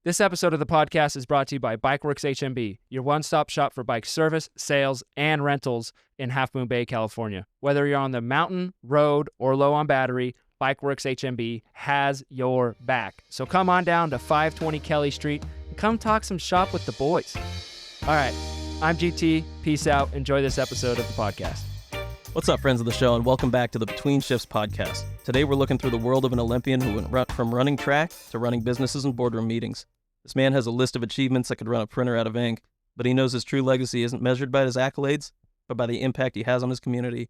This episode of the podcast is brought to you by Bikeworks HMB, your one-stop shop for bike service, sales, and rentals in Half Moon Bay, California. Whether you're on the mountain, road, or low on battery, Bikeworks HMB has your back. So come on down to 520 Kelly Street and come talk some shop with the boys. All right, I'm GT. Peace out. Enjoy this episode of the podcast. What's up, friends of the show, and welcome back to the Between Shifts podcast. Today, we're looking through the world of an Olympian who went from running track to running businesses and boardroom meetings. This man has a list of achievements that could run a printer out of ink, but he knows his true legacy isn't measured by his accolades, but by the impact he has on his community.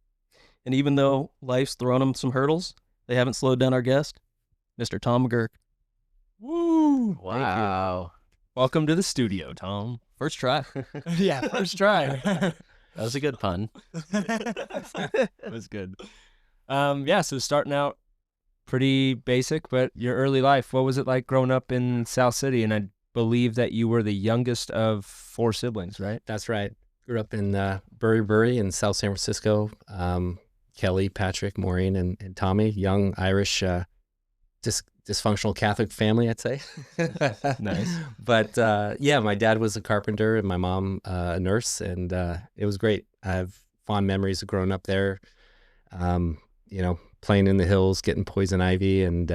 And even though life's thrown him some hurdles, they haven't slowed down our guest, Mr. Tom McGuirk. Woo! Wow. Welcome to the studio, Tom. First try. Yeah, first try. That was a good pun. That was good. So starting out pretty basic, but your early life, what was it like growing up in South City? And I believe that you were the youngest of 4 siblings, right? That's right. Grew up in Bury in South San Francisco. Kelly, Patrick, Maureen, and Tommy, young Irish, dysfunctional Catholic family, I'd say. Nice. But my dad was a carpenter and my mom a nurse, and it was great. I have fond memories of growing up there. Playing in the hills, getting poison ivy, and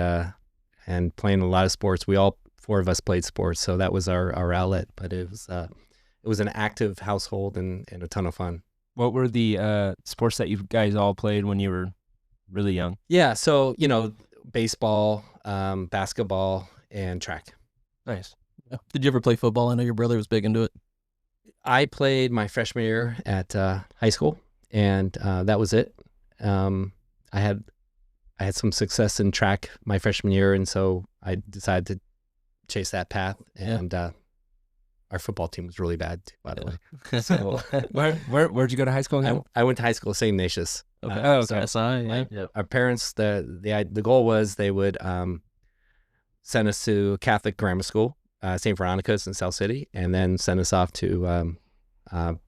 playing a lot of sports. We all 4 of us played sports, so that was our outlet. But it was an active household and a ton of fun. What were the sports that you guys all played when you were really young? Yeah, so baseball, basketball, and track. Nice. Yeah. Did you ever play football? I know your brother was big into it. I played my freshman year at high school, and that was it. I had some success in track my freshman year, and so I decided to chase that path. And our football team was really bad too, by the way. So where'd you go to high school again? I went to high school, St. Ignatius. Okay. So SI, yeah. Yep. Our parents, the goal was they would send us to Catholic grammar school, St. Veronica's in South City, and then send us off to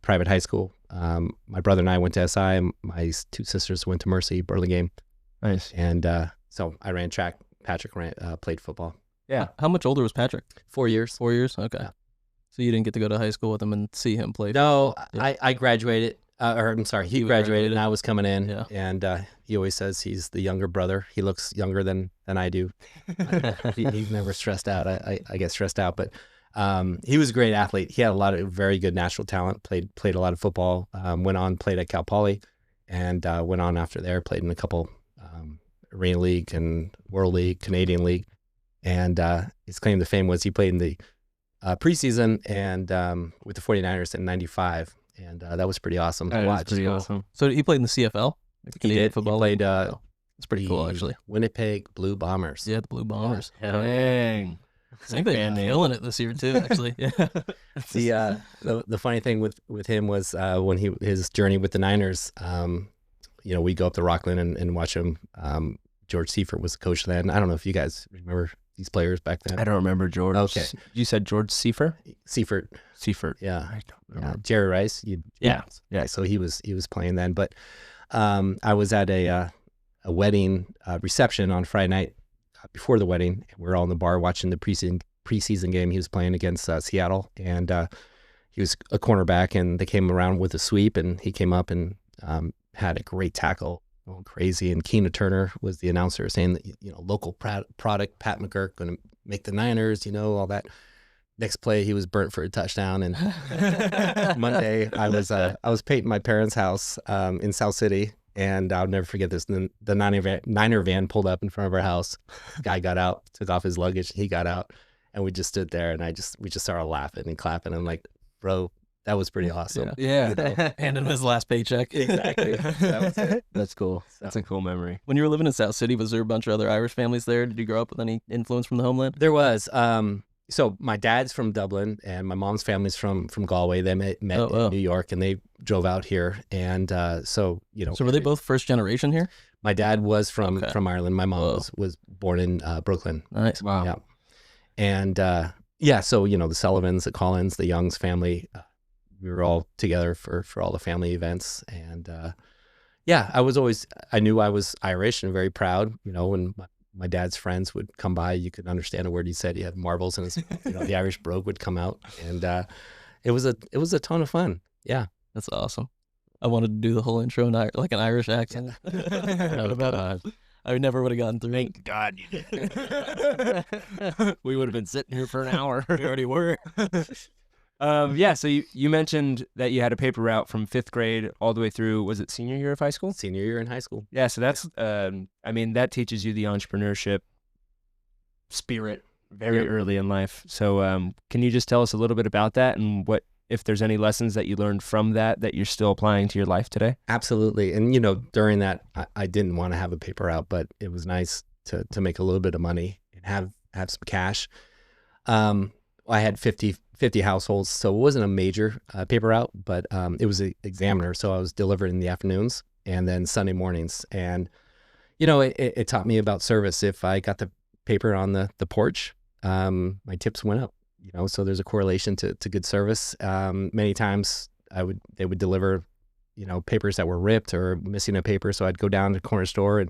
private high school. My brother and I went to SI, and my 2 sisters went to Mercy, Burlingame. Nice. And so I ran track. Patrick played football. Yeah. How much older was Patrick? 4 years. 4 years? Okay. Yeah. So you didn't get to go to high school with him and see him play? No, Yeah. I graduated. He graduated and I was coming in. Yeah. And he always says he's the younger brother. He looks younger than I do. He's never stressed out. I get stressed out, but he was a great athlete. He had a lot of very good natural talent. Played a lot of football. Went on, played at Cal Poly, and went on after there. Played in a couple Arena League and World League, Canadian League. And his claim to fame was he played in the preseason and with the 49ers in '95, and that was pretty awesome to watch. Pretty awesome. So he played in the CFL? He did. Football? He played. It's pretty cool, actually. Winnipeg Blue Bombers. Yeah, the Blue Bombers. Dang. I think they're killing it this year too, actually. Yeah. The funny thing with him was when his journey with the Niners. We go up to Rockland and watch him. George Seifert was the coach then. I don't know if you guys remember these players back then. I don't remember George. Okay. You said George Seifert? Seifert. Yeah. I don't remember. Jerry Rice. Yeah. So he was playing then. But I was at a wedding reception on Friday night before the wedding. We were all in the bar watching the preseason game. He was playing against Seattle, and he was a cornerback, and they came around with a sweep, and he came up and had a great tackle, going crazy. And Keena Turner was the announcer saying that, local product, Pat McGuirk, going to make the Niners, all that. Next play, he was burnt for a touchdown. And Monday, I was painting my parents' house in South City, and I'll never forget this. The Niner van pulled up in front of our house. Guy got out, took off his luggage. He got out, and we just stood there, and we just started laughing and clapping. I'm like, bro, that was pretty awesome. Yeah. Handed him his last paycheck. Exactly. That was it. That's cool. That's a cool memory. When you were living in South City, was there a bunch of other Irish families there? Did you grow up with any influence from the homeland? There was. So my dad's from Dublin, and my mom's family's from Galway. They met in New York, and they drove out here. And so were they both first generation here? My dad was from Ireland. My mom was born in Brooklyn. Nice. Wow. Yeah. And so the Sullivans, the Collins, the Youngs family, we were all together for all the family events. And I knew I was Irish and very proud. When my dad's friends would come by. You could understand a word he said. He had marbles in his, the Irish brogue would come out, and it was a ton of fun. Yeah, That's awesome. I wanted to do the whole intro in like an Irish accent. Oh, God. I never would have gotten through. Thank God you did. We would have been sitting here for an hour. We already were. Yeah, so you mentioned that you had a paper route from 5th grade all the way through, was it senior year of high school? senior year in high school. Yeah, so that's, that teaches you the entrepreneurship spirit very early in life. So can you just tell us a little bit about that and if there's any lessons that you learned from that you're still applying to your life today? Absolutely. And, during that, I didn't want to have a paper route, but it was nice to make a little bit of money and have some cash. I had 50 households, so it wasn't a major paper route, but it was an examiner. So I was delivered in the afternoons and then Sunday mornings. And, it taught me about service. If I got the paper on the porch, my tips went up. So there's a correlation to good service. Many times they would deliver, papers that were ripped or missing a paper. So I'd go down to the corner store and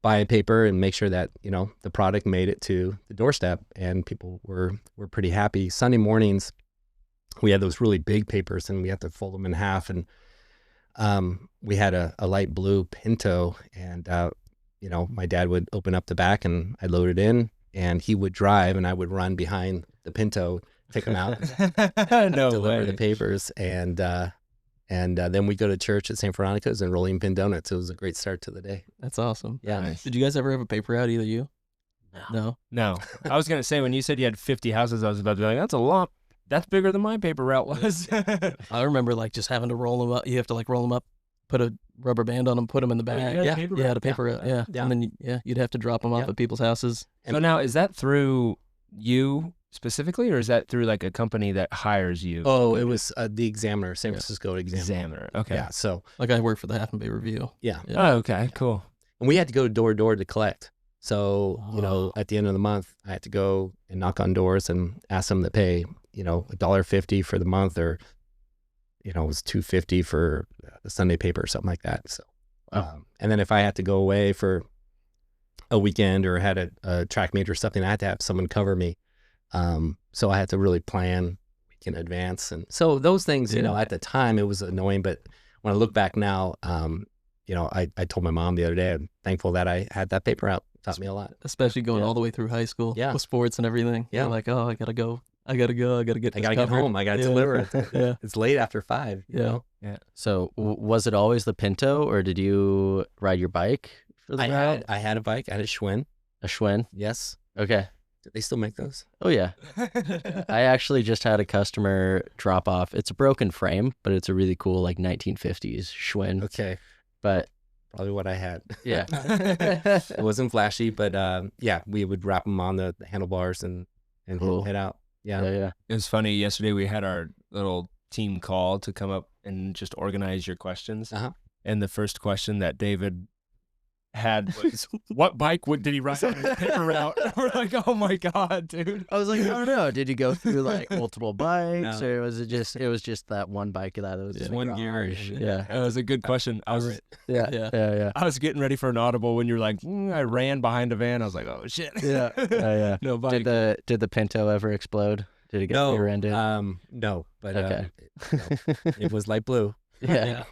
buy a paper and make sure that, the product made it to the doorstep, and people were pretty happy. Sunday mornings, we had those really big papers and we had to fold them in half. And we had a light blue Pinto, and, my dad would open up the back and I'd load it in, and he would drive and I would run behind the Pinto, take them out, No deliver way. the papers, and then we go to church at St. Veronica's and rolling pin donuts. It was a great start to the day. That's awesome. Yeah. Nice. Did you guys ever have a paper route, either you? No. No. I was going to say, when you said you had 50 houses, I was about to be like, that's a lot. That's bigger than my paper route was. I remember just having to roll them up. You have to roll them up, put a rubber band on them, put them in the bag. yeah, Yeah, paper yeah, route. the paper route. Yeah. Yeah. And then you'd have to drop them off at people's houses. So now, is that through you specifically, or is that through a company that hires you? Oh, it was the Examiner, San Francisco Examiner. Okay. Yeah. So, I work for the Half and Bay Review. yeah. Oh, okay, cool. And we had to go door to door to collect. So, at the end of the month, I had to go and knock on doors and ask them to pay, $1.50 for the month, or, it was $2.50 for the Sunday paper or something like that. So, and then if I had to go away for a weekend or had a track meet or something, I had to have someone cover me. So I had to really plan week in advance. And so those things, at the time it was annoying, but when I look back now, I told my mom the other day, I'm thankful that I had that paper out. It taught me a lot. Especially going all the way through high school with sports and everything. Yeah. You're oh, I gotta go. I gotta get home. I gotta deliver it. Yeah. It's late after 5. You know? Yeah. So was it always the Pinto, or did you ride your bike for the route? I had a bike. I had a Schwinn. A Schwinn? Yes. Okay. Do they still make those? Oh, yeah. I actually just had a customer drop off. It's a broken frame, but it's a really cool 1950s Schwinn. Okay. But probably what I had. Yeah. It wasn't flashy, but we would wrap them on the handlebars and Cool. head out. Yeah. Yeah. It was funny. Yesterday we had our little team call to come up and just organize your questions. Uh-huh. And the first question that David had was, what bike did he ride on his paper route? We're like, oh my God, dude. I was like, I don't know. Did you go through multiple bikes, No. or was it just that one bike that was Just in the one garage? gear. Yeah. That was a good question. I was Yeah. I was getting ready for an audible when you're like, I ran behind a van. I was like, oh shit. Yeah. No bike. Did the Pinto ever explode? Did it get rear-ended? No, but Okay. it was light blue. Yeah.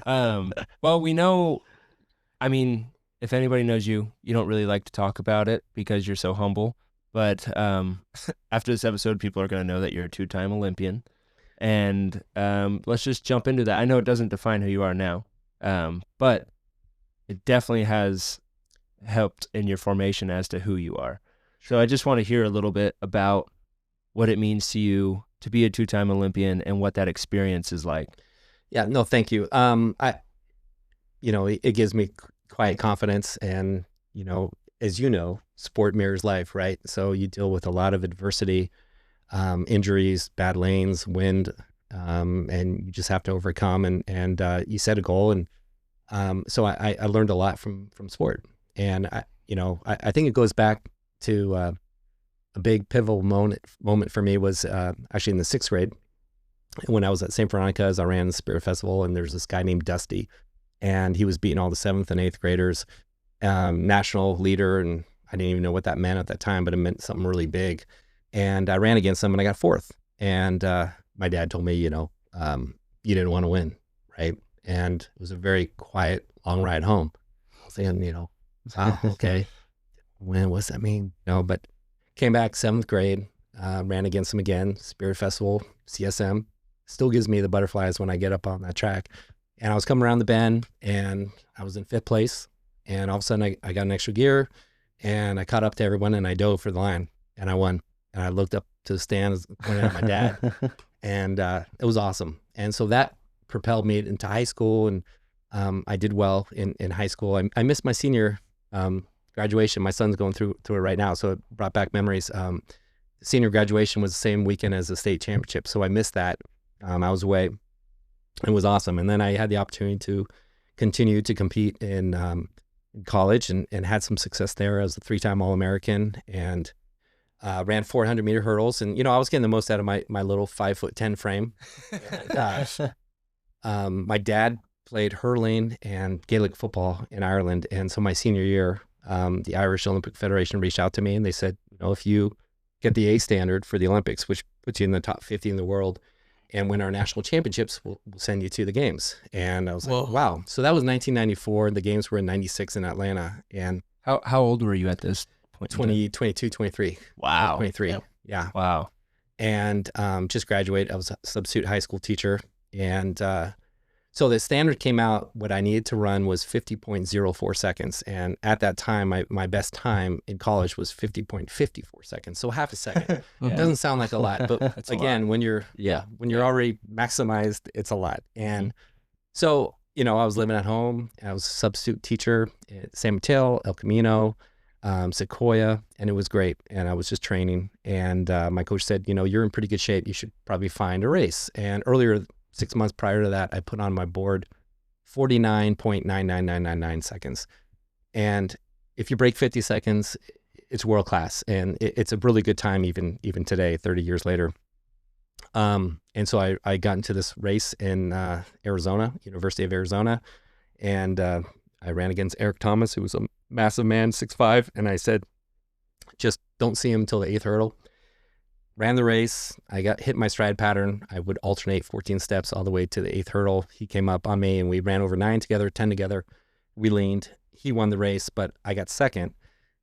Well, we know, if anybody knows you, you don't really like to talk about it because you're so humble. But after this episode, people are going to know that you're a 2-time Olympian. And let's just jump into that. I know it doesn't define who you are now, but it definitely has helped in your formation as to who you are. So I just want to hear a little bit about what it means to you to be a 2-time Olympian and what that experience is like. Yeah, no, thank you. It gives me quiet confidence, and, as you know, sport mirrors life, right? So you deal with a lot of adversity, injuries, bad lanes, wind, and you just have to overcome, and you set a goal. And so I learned a lot from sport. And, I think it goes back to a big pivotal moment for me was actually in the 6th grade. When I was at St. Veronica's, I ran the Spirit Festival, and there's this guy named Dusty, and he was beating all the 7th and 8th graders. national leader, and I didn't even know what that meant at that time, but it meant something really big. And I ran against him and I got fourth. And my dad told me, you didn't want to win, right? And it was a very quiet, long ride home. I was saying, wow, okay, win, what's that mean? But came back 7th grade, ran against him again, Spirit Festival, CSM. Still gives me the butterflies when I get up on that track. And I was coming around the bend and I was in 5th place. And all of a sudden I got an extra gear and I caught up to everyone and I dove for the line and I won. And I looked up to the stands, pointed at my dad, and it was awesome. And so that propelled me into high school, and I did well in high school. I missed my senior graduation. My son's going through it right now, so it brought back memories. Senior graduation was the same weekend as the state championship, so I missed that. I was away. It was awesome. And then I had the opportunity to continue to compete in college and had some success there as a 3-time All-American, and ran 400-meter hurdles. And, I was getting the most out of my little 5'10" frame. And, my dad played hurling and Gaelic football in Ireland. And so my senior year, the Irish Olympic Federation reached out to me and they said, if you get the A standard for the Olympics, which puts you in the top 50 in the world, and win our national championships, we'll send you to the games. And I was like, wow. So that was 1994. The games were in 96 in Atlanta. And How old were you at this point? 22, 23. Wow. 23. Yeah. Wow. And just graduated. I was a substitute high school teacher. And so the standard came out. What I needed to run was 50.04 seconds. And at that time, my best time in college was 50.54 seconds. So half a second. It doesn't sound like a lot, but again, when you're already maximized, it's a lot. And so, I was living at home. I was a substitute teacher at San Mateo, El Camino, Sequoia, and it was great. And I was just training. And my coach said, you're in pretty good shape. You should probably find a race. And earlier, 6 months prior to that, I put on my board 49.99999 seconds. And if you break 50 seconds, it's world class. And it's a really good time even today, 30 years later. And so I got into this race in Arizona, University of Arizona. And I ran against Eric Thomas, who was a massive man, 6'5". And I said, just don't see him until the 8th hurdle. Ran the race. I hit my stride pattern. I would alternate 14 steps all the way to the 8th hurdle. He came up on me and we ran over 9 together, 10 together. We leaned. He won the race, but I got second.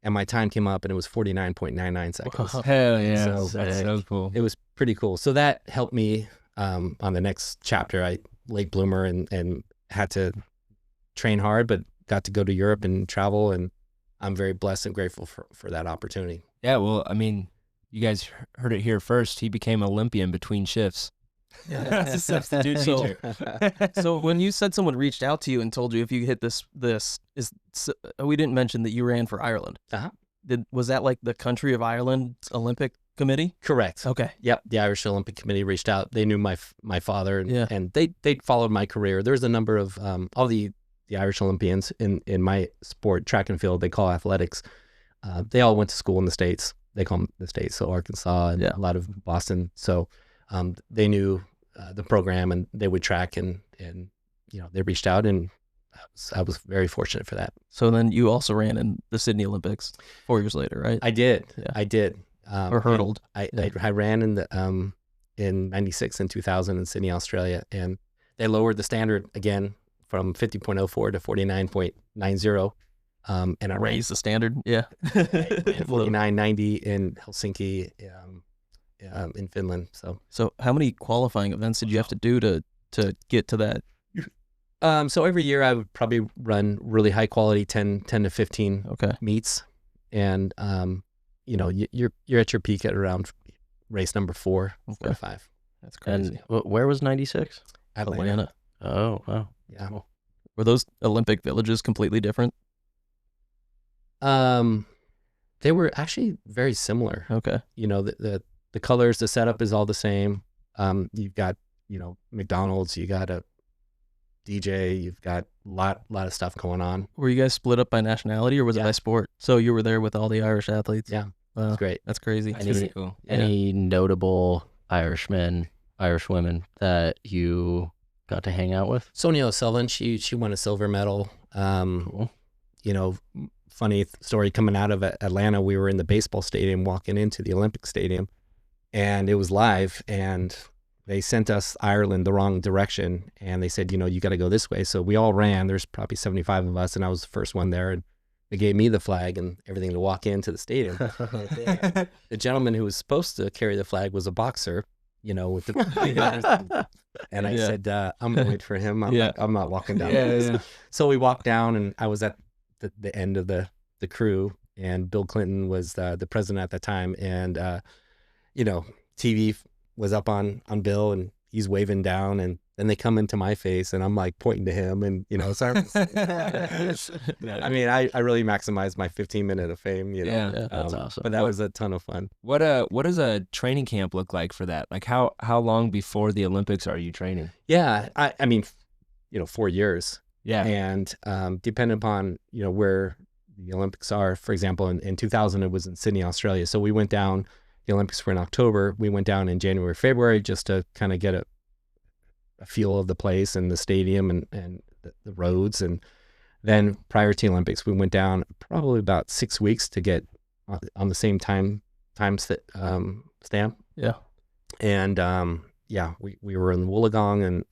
And my time came up and it was 49.99 seconds. Hell yeah. So That's so cool. It was pretty cool. So that helped me on the next chapter. I late bloomer and had to train hard, but got to go to Europe and travel. And I'm very blessed and grateful for that opportunity. Yeah, well, I mean, you guys heard it here first. He became Olympian between shifts. That's a substitute teacher. So when you said someone reached out to you and told you if you hit this we didn't mention that you ran for Ireland. Uh-huh. Was that like the country of Ireland's Olympic committee? Correct. Okay. Yep. The Irish Olympic Committee reached out. They knew my father and they followed my career. There's a number of all the Irish Olympians in my sport, track and field, they call athletics. They all went to school in the States. They call them the States, so Arkansas and a lot of Boston. So they knew the program and they would track and they reached out and I was very fortunate for that. So then you also ran in the Sydney Olympics 4 years later, right? I did. Yeah. I did. Or hurdled. I ran in the in 96 and 2000 in Sydney, Australia, and they lowered the standard again from 50.04 to 49.90. And I raised the standard. Yeah. 49.90 in Helsinki, in Finland. So how many qualifying events did you have to do to get to that? So every year I would probably run really high quality 10 to 15 meets. And, you're at your peak at around race number 4 or 5. That's crazy. And where was 96? Atlanta. Oh, wow. Yeah. Were those Olympic villages completely different? They were actually very similar. Okay. The colors, the setup is all the same. You've got, McDonald's, you got a DJ, you've got a lot of stuff going on. Were you guys split up by nationality or was it by sport? So you were there with all the Irish athletes? Yeah. Wow. That's great. That's crazy. That's pretty cool. Any notable Irishmen, Irish women that you got to hang out with? Sonia O'Sullivan, she won a silver medal. Cool. funny story coming out of Atlanta. We were in the baseball stadium walking into the Olympic Stadium, and it was live, and they sent us Ireland the wrong direction, and they said, you got to go this way. So we all ran. There's probably 75 of us, and I was the first one there, and they gave me the flag and everything to walk into the stadium. The gentleman who was supposed to carry the flag was a boxer, with the and I said, I'm going to wait for him. I'm not walking down. So we walked down, and I was at the end of the crew, and Bill Clinton was the president at the time, and TV was up on Bill, and he's waving down, and then they come into my face, and I'm like pointing to him, and so I mean, I really maximized my 15-minute of fame. That's awesome. But that was a ton of fun. What does a training camp look like for that? Like how long before the Olympics are you training? Yeah, I mean, 4 years. Yeah, and depending upon where the Olympics are, for example, in 2000 it was in Sydney, Australia. So we went down. The Olympics were in October. We went down in January, February, just to kind of get a feel of the place and the stadium and the roads. And then prior to the Olympics, we went down probably about 6 weeks to get on the same time stamp. Yeah. And we were in Wollongong and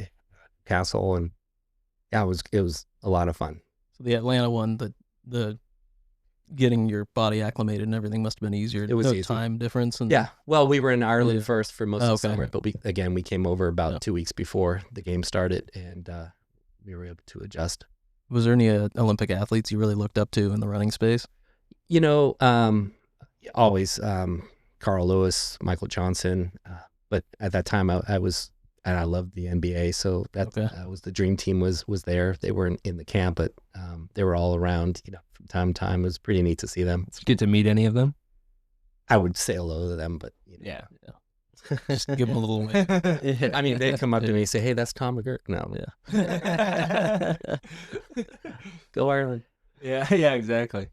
Castle, and it was a lot of fun. So the Atlanta one, the getting your body acclimated and everything must have been easier. It was no easy. Time difference. And Well, we were in Ireland first for most of the okay. summer, but we came over about 2 weeks before the game started, and we were able to adjust. Was there any Olympic athletes you really looked up to in the running space? Always Carl Lewis, Michael Johnson, but at that time I loved the NBA, so that was the dream team was there. They weren't in the camp, but they were all around, from time to time. It was pretty neat to see them. Did you get to meet any of them? I would say hello to them, but Yeah. Just give them a little wave. I mean, they'd come up to me and say, "Hey, that's Tom McGuirk." No, Go Ireland. Yeah, exactly.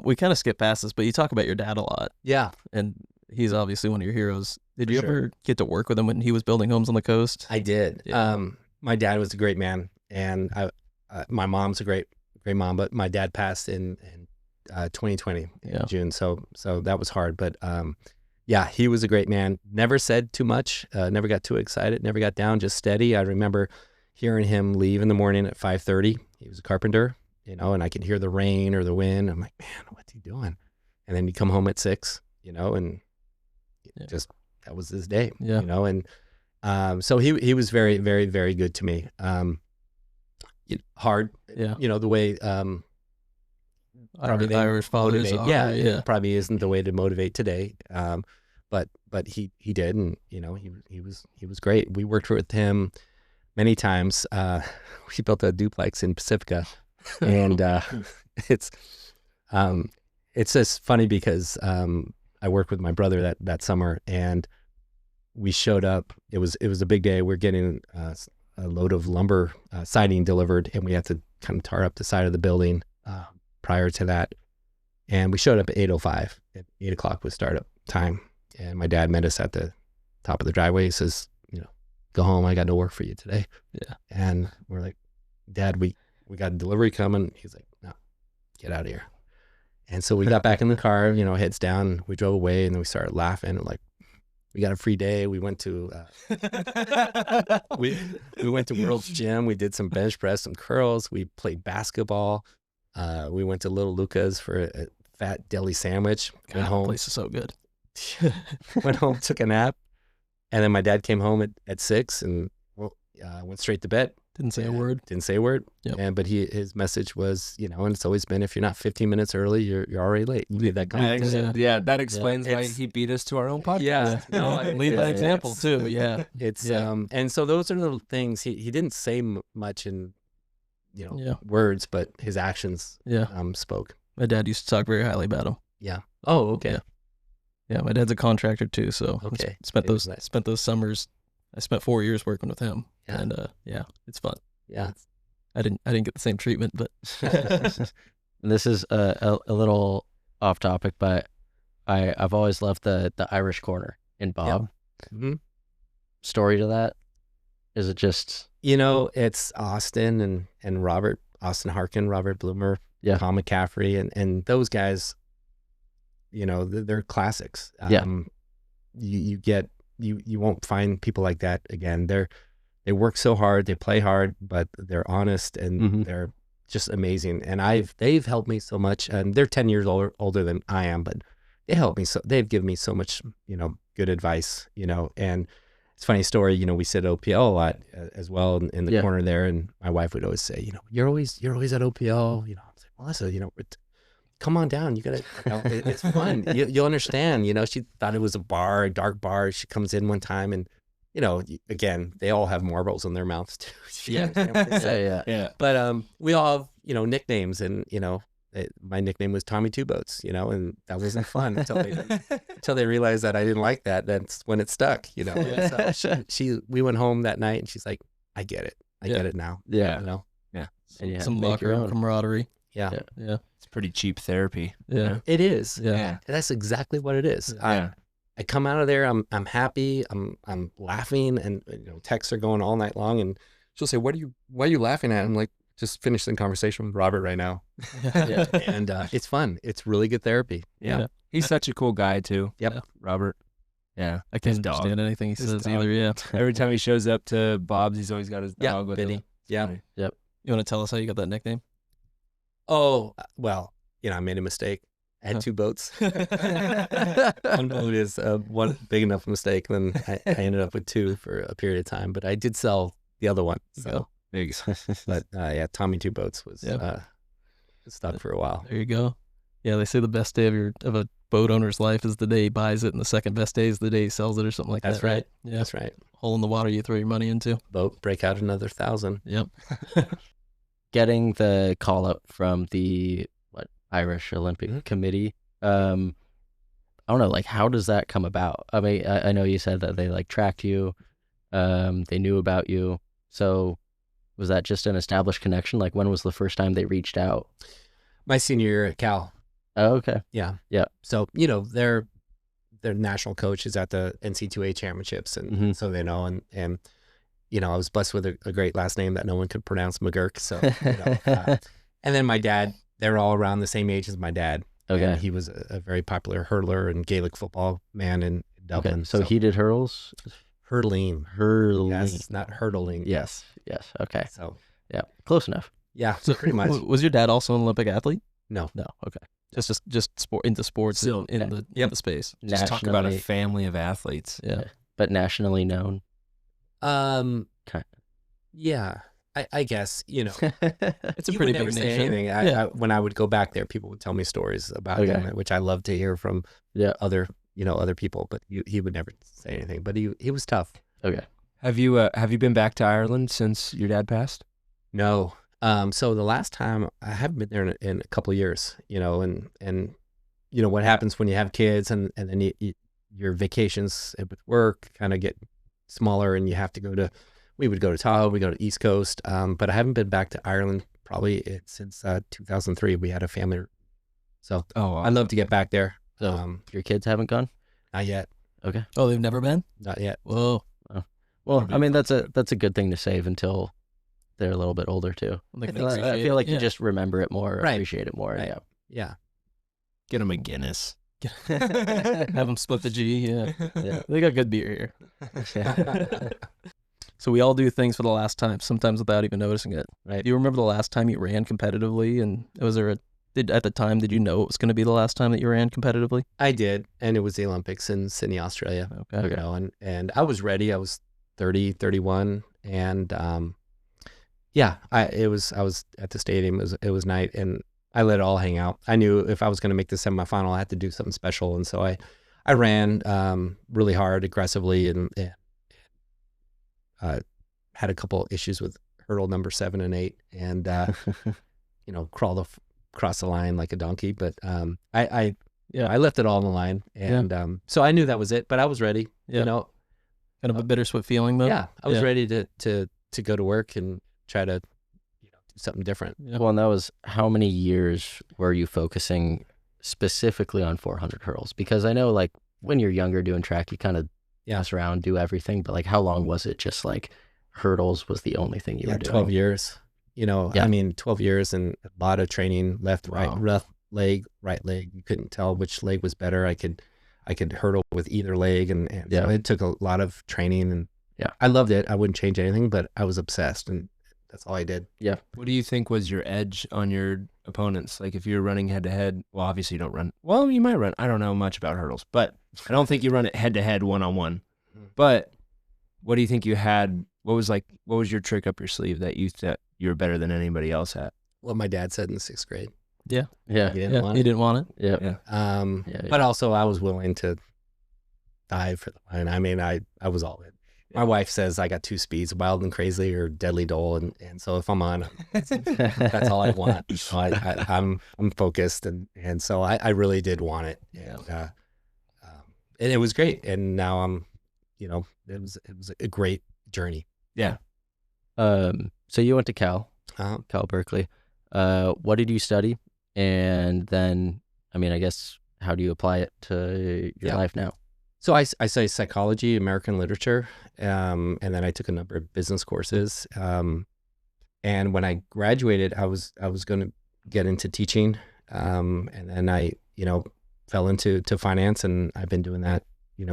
We kind of skip past this, but you talk about your dad a lot. Yeah, And he's obviously one of your heroes. Did you For ever get to work with him when he was building homes on the coast? I did. Yeah. My dad was a great man, and my mom's a great mom, but my dad passed in 2020 in June, so that was hard. But he was a great man. Never said too much. Never got too excited. Never got down. Just steady. I remember hearing him leave in the morning at 5:30. He was a carpenter, and I could hear the rain or the wind. I'm like, man, what's he doing? And then he'd come home at 6, and just that was his day. And so he was very, very, very good to me. Hard, the way probably Irish fathers are. It probably isn't the way to motivate today. But he did, and he was great. We worked with him many times. We built a duplex in Pacifica, and it's just funny because I worked with my brother that summer, and we showed up. It was a big day. We're getting a load of lumber siding delivered, and we had to kind of tar up the side of the building prior to that. And we showed up at 8:05. At 8 o'clock was startup time, and my dad met us at the top of the driveway. He says, "Go home. I got no work for you today." Yeah. And we're like, "Dad, we got a delivery coming." He's like, "No, get out of here." And so we got back in the car, heads down. We drove away, and then we started laughing. Like, we got a free day. We went to we went to World's Gym. We did some bench press, some curls. We played basketball. We went to Little Luca's for a fat deli sandwich. God, Went home. The place is so good. Went home, took a nap, and then my dad came home at 6 and went straight to bed. Didn't say a word. Didn't say a word. Yep. But his message was, and it's always been, if you're not 15 minutes early, you're already late. Leave that comment. Yeah, that explains why he beat us to our own podcast. Yeah. No, Lead by example too. Yeah. It's and so those are the things he didn't say much in words, but his actions spoke. My dad used to talk very highly about him. Yeah. Oh, okay. Yeah, my dad's a contractor too, so okay. Spent those summers. I spent 4 years working with him, and it's fun. Yeah, I didn't get the same treatment, but This is a little off topic, but I've always loved the Irish corner in Bob. Yeah. Mm-hmm. Story to that? Is it just it's Austin and Robert Austin Harkin, Robert Bloomer, Yeah. Tom McCaffrey, and those guys, they're classics. Yeah. You won't find people like that again. They work so hard, they play hard, but they're honest and they're just amazing. And they've helped me so much. And they're 10 years older than I am, but they helped me so. They've given me so much, good advice. And it's a funny story. We sit at OPL a lot as well in the corner there, and my wife would always say, you're always at OPL. I was like, Melissa, come on down. You gotta, it's fun. You'll understand. She thought it was a dark bar. She comes in one time and, again, they all have marbles in their mouths too. Yeah. But we all have, nicknames, and my nickname was Tommy Two Boats, and that wasn't fun until they realized that I didn't like that. That's when it stuck, So we went home that night, and she's like, I get it. I get it now. Yeah. Yeah. And you had Some to make locker your room own. camaraderie. Yeah. Yeah. It's pretty cheap therapy. Yeah. It is. Yeah. That's exactly what it is. Yeah. I come out of there, I'm happy, I'm laughing, and texts are going all night long, and she'll say, why are you laughing at? I'm like, just finished the conversation with Robert right now. Yeah. And it's fun. It's really good therapy. Yeah. He's such a cool guy too. Yep. Robert. Yeah. I can't His dog. understand anything he His says dog. either. Yeah. Every time he shows up to Bob's, he's always got his dog with Benny. him. Yeah. Funny. You want to tell us how you got that nickname? Oh, well, I made a mistake. I had two boats. One boat is one big enough mistake. Then I ended up with two for a period of time, but I did sell the other one. So, Big. but Tommy Two Boats was stuck for a while. There you go. Yeah, they say the best day of a boat owner's life is the day he buys it, and the second best day is the day he sells it, or something like That's that. right. Yeah. That's right. Hole in the water you throw your money into. Boat, break out another 1,000. Yep. Getting the call out from the Irish Olympic Committee. I don't know, like, how does that come about? I mean, I know you said that they tracked you, they knew about you. So was that just an established connection? Like, when was the first time they reached out? My senior year at Cal. Oh, okay. Yeah. Yeah. So, their national coach is at the NC2A championships, and so they know, and I was blessed with a great last name that no one could pronounce, McGuirk. So, and then my dad, they're all around the same age as my dad. Okay. And he was a very popular hurler and Gaelic football man in Dublin. Okay. So he did hurls? Hurling. Hurling. Yes, not hurdling. Yes. Okay. So, Yeah. Close enough. yeah, So pretty much. Was your dad also an Olympic athlete? No. No. Okay. Just into sports Still, in the space. Just talk about a Nationally- family of athletes. Yeah. But nationally known. Okay. Yeah, I guess, It's a you pretty would never big say nation. anything. Yeah. When I would go back there, people would tell me stories about him, which I love to hear from other people, but he would never say anything, but he was tough. Okay. Have you been back to Ireland since your dad passed? No. So the last time, I haven't been there in a couple of years, and what happens when you have kids and then your vacations with work kind of get smaller, and you have to we would go to Tahoe, we go to East Coast, but I haven't been back to Ireland probably since 2003. We had a family. So I'd love to get back there. So your kids haven't gone? Not yet. Okay. Oh, they've never been? Not yet. Whoa. Well, I mean, that's a good thing to save until they're a little bit older too. Like, I feel like you just remember it more, Right. appreciate it more. Right. Yeah. Yeah. Get him a Guinness. have them split the G. Yeah. Yeah. They got good beer here. So we all do things for the last time, sometimes without even noticing it. Right. Do you remember the last time you ran competitively? And at the time, did you know it was going to be the last time that you ran competitively? I did, and it was the Olympics in Sydney, Australia. Okay. And I was ready. I was 30, 31, and I was at the stadium. It was night, and I let it all hang out. I knew if I was going to make the semifinal, I had to do something special, and so I ran really hard, aggressively, and had a couple issues with hurdle number 7 and 8, and crawled across the line like a donkey. But I left it all on the line, and so I knew that was it. But I was ready. Yeah. Kind of a bittersweet feeling, though. Yeah, I was ready to go to work and try to do something different. Yeah. Well, and that was, how many years were you focusing specifically on 400 hurls? Because I know, like, when you're younger doing track, you kind of mess around, do everything. But, like, how long was it just, like, hurdles was the only thing you were doing? 12 years. Yeah. I mean, 12 years and a lot of training, left, right, Wow. left leg, right leg. You couldn't tell which leg was better. I could hurdle with either leg. And Yeah. so it took a lot of training, and Yeah. I loved it. I wouldn't change anything, but I was obsessed, and that's all I did. Yeah. What do you think was your edge on your opponents? Like if you're running head to head, well, obviously you don't run. Well, you might run. I don't know much about hurdles, but I don't think you run it head to head, 1-on-1. But what do you think you had? What was your trick up your sleeve that you thought you were better than anybody else at? What my dad said in 6th grade. Yeah. Yeah. He didn't Yeah. want You it. didn't want it? Yeah. Yeah. But also I was willing to dive for the line. I mean, I was all in. My wife says I got 2 speeds, wild and crazy or deadly dull. And so if I'm on, that's all I want. So I'm focused. And so I really did want it. And it was great. And now I'm, it was a great journey. Yeah. So you went to Cal Berkeley. What did you study? And then, I mean, I guess, how do you apply it to your life now? So I studied psychology, American literature, and then I took a number of business courses. And when I graduated, I was going to get into teaching, and then I fell into finance, and I've been doing that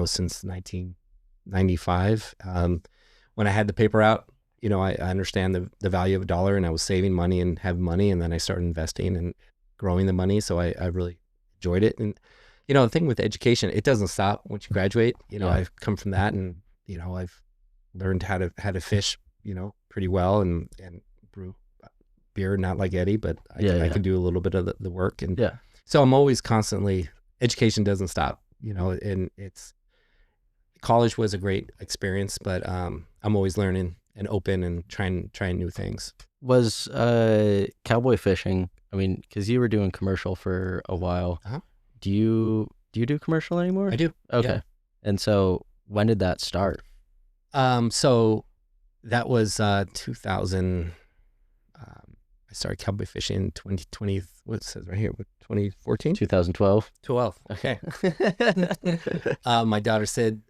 since 1995. When I had the paper out, I understand the value of a dollar, and I was saving money and having money, and then I started investing and growing the money. So I really enjoyed it. And the thing with education, it doesn't stop once you graduate. I've come from that, and I've learned how to fish, pretty well, and brew beer, not like Eddie, but I can do a little bit of the work. And so I'm always constantly, education doesn't stop, and college was a great experience, but I'm always learning and open and trying new things. Was Cowboy Fishing, I mean, because you were doing commercial for a while. Do you do commercial anymore? I do. Okay. Yeah. And so when did that start? So that was 2000. I started Cowboy Fishing in 2020. What it says right here? 2014? 2012. 12. Okay. My daughter said,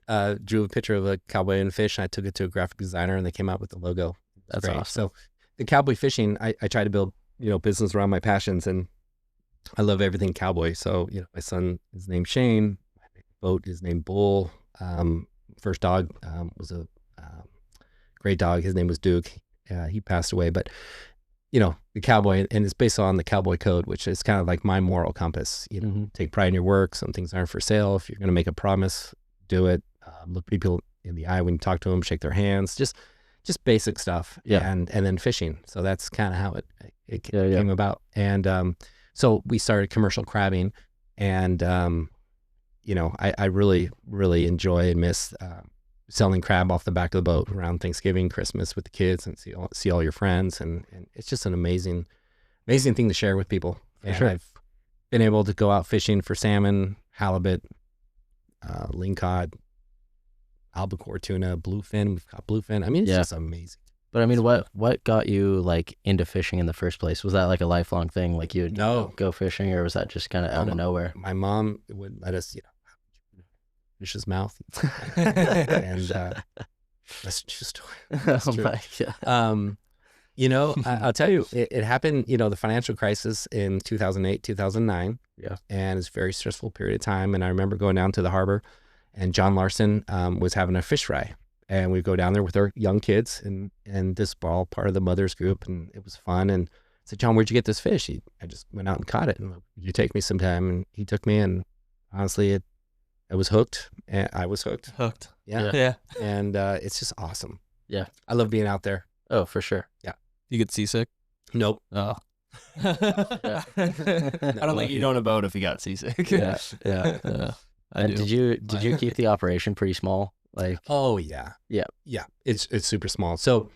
drew a picture of a cowboy and a fish, and I took it to a graphic designer, and they came out with the logo. That's great. awesome. So the Cowboy Fishing, I try to build, business around my passions, and I love everything cowboy. So, my son is named Shane. My boat is named Bull. First dog was a great dog. His name was Duke. He passed away, but the cowboy, and it's based on the cowboy code, which is kind of like my moral compass. Take pride in your work. Some things aren't for sale. If you're going to make a promise, do it. Look people in the eye when you talk to them, shake their hands, just basic stuff. Yeah. And then fishing. So that's kind of how it came about. And so we started commercial crabbing, and I really, really enjoy and miss selling crab off the back of the boat around Thanksgiving, Christmas with the kids, and see all your friends, and it's just an amazing thing to share with people. And sure. I've been able to go out fishing for salmon, halibut, lingcod, albacore, tuna, bluefin. We've got bluefin. I mean, it's just amazing. But I mean, what got you like into fishing in the first place? Was that like a lifelong thing? Like you'd go fishing, or was that just kind of out of nowhere? My mom would let us, fish's mouth, and that's just that's true. I'll tell you, it happened. The financial crisis in 2008, 2009. Yeah, and it's a very stressful period of time. And I remember going down to the harbor, and John Larson was having a fish fry. And we'd go down there with our young kids, and this were all part of the mothers group, and it was fun. And I said, John, where'd you get this fish? I just went out and caught it. And you take me sometime, and he took me, and honestly, I was hooked, and I was hooked. Yeah. And it's just awesome. Yeah, I love being out there. Oh, for sure. Yeah. You get seasick? Nope. Oh. I don't think you'd own a boat if you got seasick. Yeah. I do. Did you keep the operation pretty small? Like, oh yeah. Yeah. It's super small. So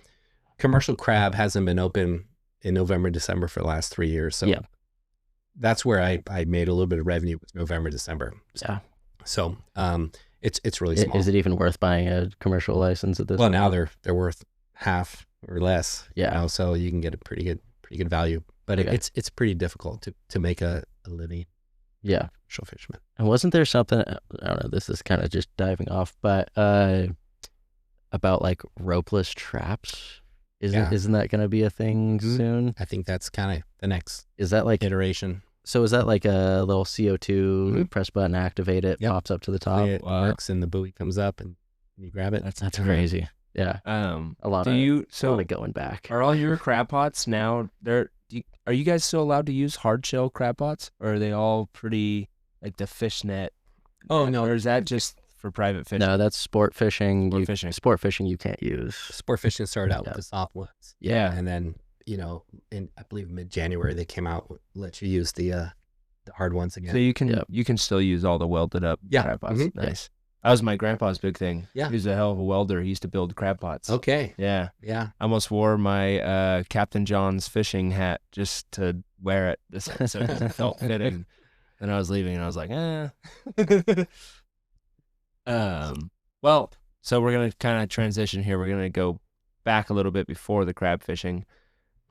commercial crab hasn't been open in November, December for the last 3 years. So that's where I made a little bit of revenue with November, December. Yeah. So it's really small. Is it even worth buying a commercial license at this Well, point? now they're worth half or less. Yeah. So you can get a pretty good value. But it's pretty difficult to make a living. Yeah. Commercial fisherman. And wasn't there something, I don't know, this is kind of just diving off, but about like ropeless traps? Isn't that going to be a thing soon? I think that's kind of the next Is that like iteration. So is that like a little CO2 press button, activate it, Yep. pops up to the top? It works and the buoy comes up and you grab it. That's crazy. Yeah. A lot of going back. Are all your crab pots now, are you guys still allowed to use hard shell crab pots, or are they all pretty like the fishnet? Oh, no. Or is that just for private fishing? No, that's sport fishing. Sport fishing. Sport fishing you can't use. Sport fishing started out with the soft ones. Yeah. And then, in I believe mid-January they came out, let you use the hard ones again. So you can still use all the welded up crab pots. Mhm. Nice. That was my grandpa's big thing. Yeah. He was a hell of a welder. He used to build crab pots. Okay. Yeah. Yeah. I almost wore my Captain John's fishing hat just to wear it so it felt fitting. And I was leaving and I was like, Well, so we're going to kind of transition here. We're going to go back a little bit before the crab fishing.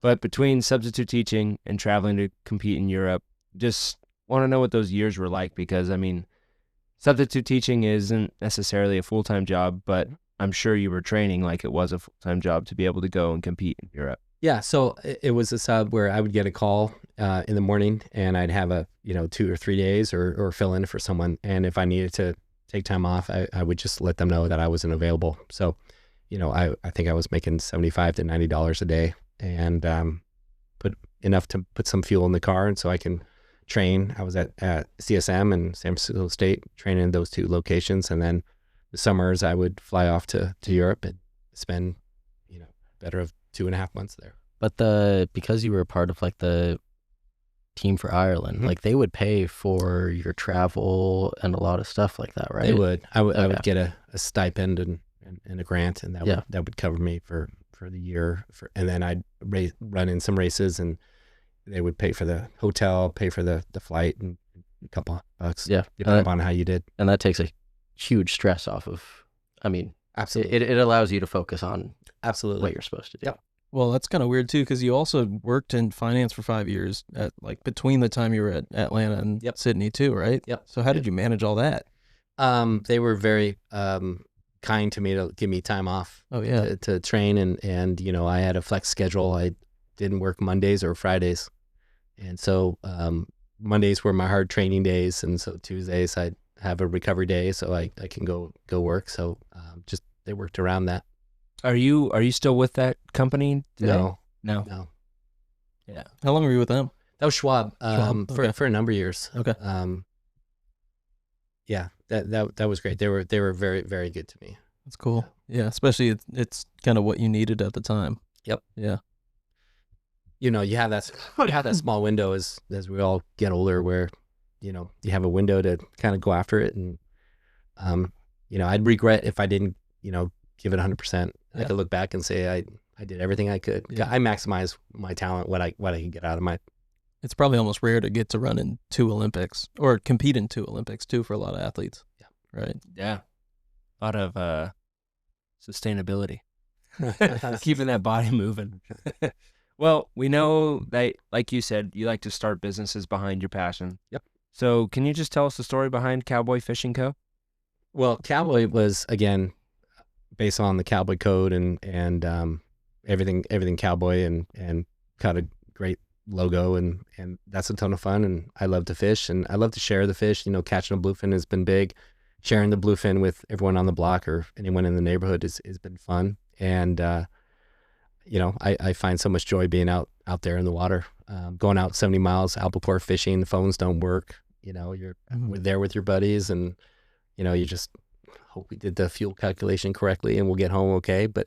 But between substitute teaching and traveling to compete in Europe, just want to know what those years were like, because, I mean, substitute teaching isn't necessarily a full-time job, but I'm sure you were training like it was a full-time job to be able to go and compete in Europe. Yeah, so it was a sub where I would get a call in the morning and I'd have 2 or 3 days or fill in for someone. And if I needed to take time off, I would just let them know that I wasn't available. So, I think I was making $75 to $90 a day and put enough to put some fuel in the car. And so I can train. I was at CSM and San Francisco State training in those 2 locations. And then the summers I would fly off to Europe and spend, better of 2.5 months there. But because you were a part of like the team for Ireland, like they would pay for your travel and a lot of stuff like that, right? They would. I would get a stipend and a grant, and that would cover me for the year. And then I'd run in some races, and they would pay for the hotel, pay for the flight, and a couple $100. Yeah, depending upon how you did. And that takes a huge stress off of. I mean, absolutely, it allows you to focus on what you're supposed to do. Yep. Well, that's kind of weird too, because you also worked in finance for 5 years, between the time you were at Atlanta and Sydney too, right? Yep. So how did you manage all that? They were very kind to me to give me time off. Oh yeah. To train and I had a flex schedule. I didn't work Mondays or Fridays, and so Mondays were my hard training days, and so Tuesdays I'd have a recovery day, so I can go work. So just they worked around that. Are you still with that company today? No. Yeah. How long were you with them? That was Schwab. Okay. For a number of years. Okay. Yeah, that was great. They were very, very good to me. That's cool. Yeah, especially it's kind of what you needed at the time. Yep. Yeah. You have that small window as we all get older, where you have a window to kind of go after it, and I'd regret if I didn't give it 100%. I could look back and say I did everything I could. Yeah. I maximized my talent, what I could get out of my. It's probably almost rare to get to run in 2 Olympics or compete in 2 Olympics too for a lot of athletes. Yeah. Right. Yeah. A lot of sustainability. Keeping that body moving. Well, we know that, like you said, you like to start businesses behind your passion. Yep. So can you just tell us the story behind Cowboy Fishing Co? Well, Cowboy was, again, based on the Cowboy Code and everything Cowboy and got a great logo, and that's a ton of fun, and I love to fish, and I love to share the fish. Catching a bluefin has been big. Sharing the bluefin with everyone on the block or anyone in the neighborhood has been fun, and I find so much joy being out there in the water, going out 70 miles albacore fishing. The phones don't work. You're there with your buddies, and you just hope we did the fuel calculation correctly and we'll get home okay. But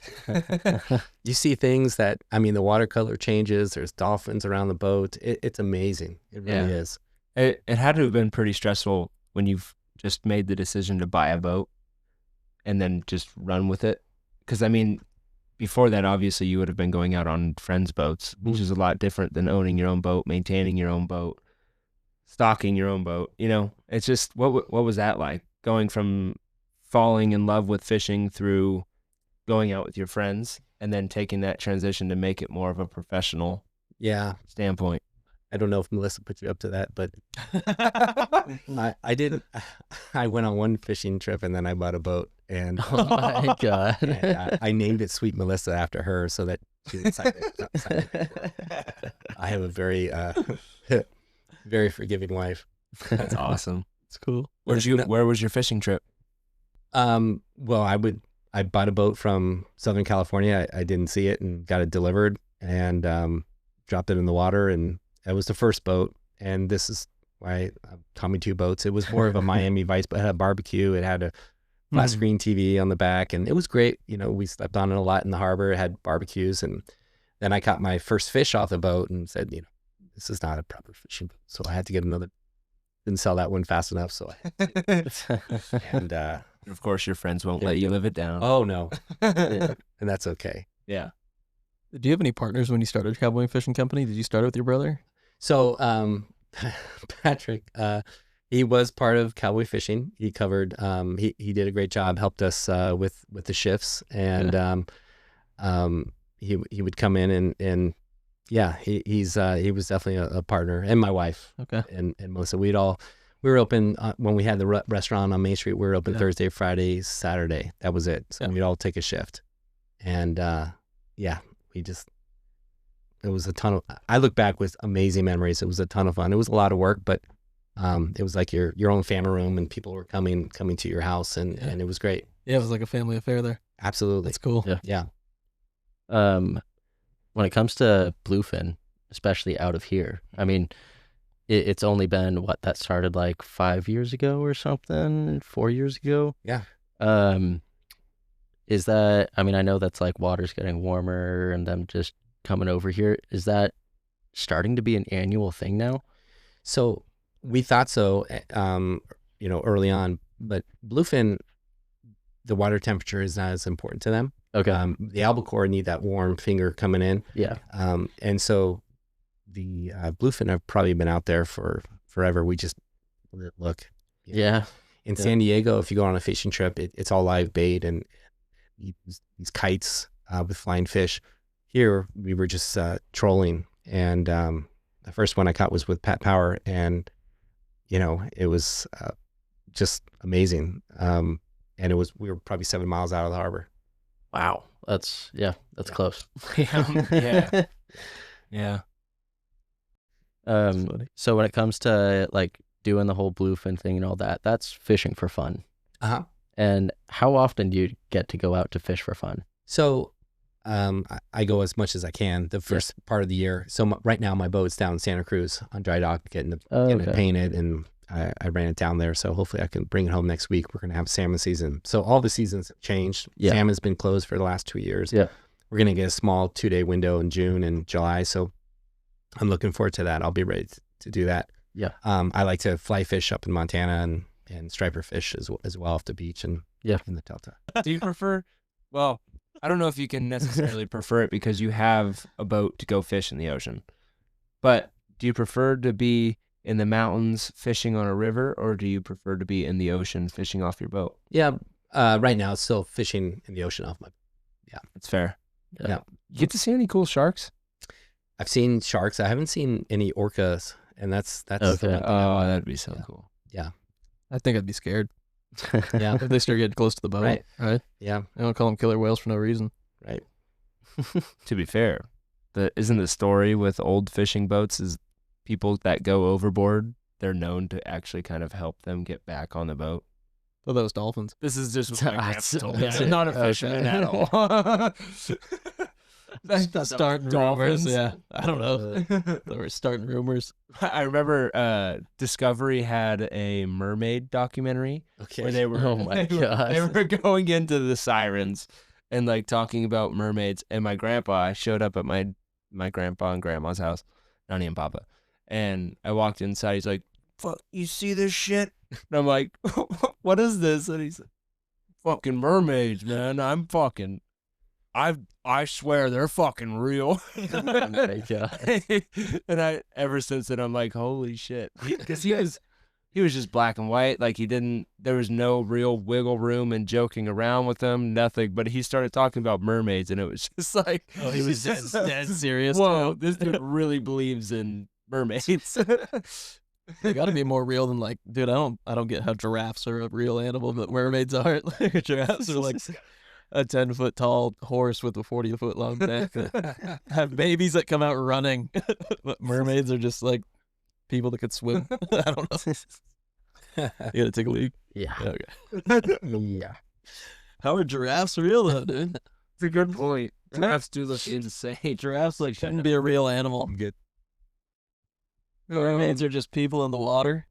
you see things that, the watercolor changes. There's dolphins around the boat. It's amazing. It really is. It had to have been pretty stressful when you've just made the decision to buy a boat and then just run with it. Because, before that, obviously, you would have been going out on friends' boats, which is a lot different than owning your own boat, maintaining your own boat, stocking your own boat. It's just, what was that like? Going from falling in love with fishing through going out with your friends and then taking that transition to make it more of a professional standpoint. I don't know if Melissa put you up to that, but I did. I went on one fishing trip and then I bought a boat, and oh my God. and I named it Sweet Melissa after her, so that She didn't sign it. I have a very, very forgiving wife. That's awesome. It's cool. Where was your fishing trip? Well, I bought a boat from Southern California. I didn't see it and got it delivered and dropped it in the water. And it was the first boat. And this is why Tommy Two Boats. It was more of a Miami Vice, but it had a barbecue. It had a flat screen TV on the back, and it was great. You know, we slept on it a lot in the harbor. It had barbecues, and then I caught my first fish off the boat and said, you know, this is not a proper fishing boat. So I had to get another. Didn't sell that one fast enough, so and of course your friends won't let you live it down. oh no, and that's okay. Yeah. Do you have any partners when you started Cowboy Fishing Company? Did you start it with your brother? So Patrick, he was part of Cowboy Fishing. He covered. He did a great job. Helped us with the shifts, and he would come in and yeah, he was definitely a partner, and my wife. Okay. And Melissa, we were open when we had the restaurant on Main Street. We were open Thursday, Friday, Saturday. That was it. So we'd all take a shift, and it was a ton of. I look back with amazing memories. It was a ton of fun. It was a lot of work, but it was like your own family room, and people were coming to your house, and it was great. Yeah, it was like a family affair there. Absolutely, That's cool. Yeah. When it comes to bluefin, especially out of here, I mean, it's only been that started like 5 years ago or something, 4 years ago. Yeah. Is that? I mean, I know that's like water's getting warmer and them just coming over here. Is that starting to be an annual thing now? So we thought so, early on, but bluefin, the water temperature is not as important to them. Okay. The albacore need that warm finger coming in. Yeah. And so the bluefin have probably been out there for forever. We just look. Yeah. In San Diego, if you go on a fishing trip, it's all live bait and you use these kites with flying fish. Here we were just trolling, and the first one I caught was with Pat Power, and it was just amazing. And we were probably 7 miles out of the harbor. Wow. That's close. Yeah. Yeah. So when it comes to like doing the whole bluefin thing and all that, that's fishing for fun. Uh-huh. And how often do you get to go out to fish for fun? So I go as much as I can the first part of the year. So right now my boat's down in Santa Cruz on dry dock, getting it painted, and I ran it down there. So hopefully I can bring it home next week. We're going to have salmon season. So all the seasons have changed. Yeah. Salmon's been closed for the last 2 years. Yeah. We're going to get a small 2-day window in June and July. So I'm looking forward to that. I'll be ready to do that. Yeah. I like to fly fish up in Montana and striper fish as well off the beach and in the Delta. Do you prefer, well, I don't know if you can necessarily prefer it because you have a boat to go fish in the ocean, but do you prefer to be in the mountains fishing on a river, or do you prefer to be in the ocean fishing off your boat? Yeah. Right now it's still fishing in the ocean off my boat. Yeah. That's fair. Yeah. You get to see any cool sharks? I've seen sharks. I haven't seen any orcas, and that's Okay. Oh, that'd be so cool. Yeah. I think I'd be scared Yeah. if they start getting close to the boat. Right. I don't call them killer whales for no reason. Right. To be fair, isn't the story with old fishing boats is people that go overboard, they're known to actually kind of help them get back on the boat? Oh, that was dolphins. This is just what my grandpa told me. That's I'm it. not a fisherman at all. Starting rumors. Yeah. I don't know. They were starting rumors. I remember Discovery had a mermaid documentary Okay. where they were Oh my they gosh. were going into the sirens and like talking about mermaids. And my grandpa, I showed up at my grandpa and grandma's house, Nani and Papa, and I walked inside. He's like, "Fuck, you see this shit?" And I'm like, "What is this?" And he's like, "Fucking mermaids, man. I swear they're fucking real." Oh my God. And ever since then, I'm like, holy shit. Because he was just black and white. Like there was no real wiggle room and joking around with them, nothing. But he started talking about mermaids, and it was just like, Oh, he was dead serious. whoa, this dude really believes in mermaids. They got to be more real than like, dude. I don't get how giraffes are a real animal, but mermaids aren't. Like giraffes are like a 10-foot tall horse with a 40-foot long neck. Have babies that come out running. But mermaids are just like people that could swim. I don't know. You gotta take a leak. Yeah. Okay. Yeah. How are giraffes real though, dude? It's a good point. Giraffes do look insane. Giraffes like shouldn't be a real animal. Good. Mermaids are just people in the water.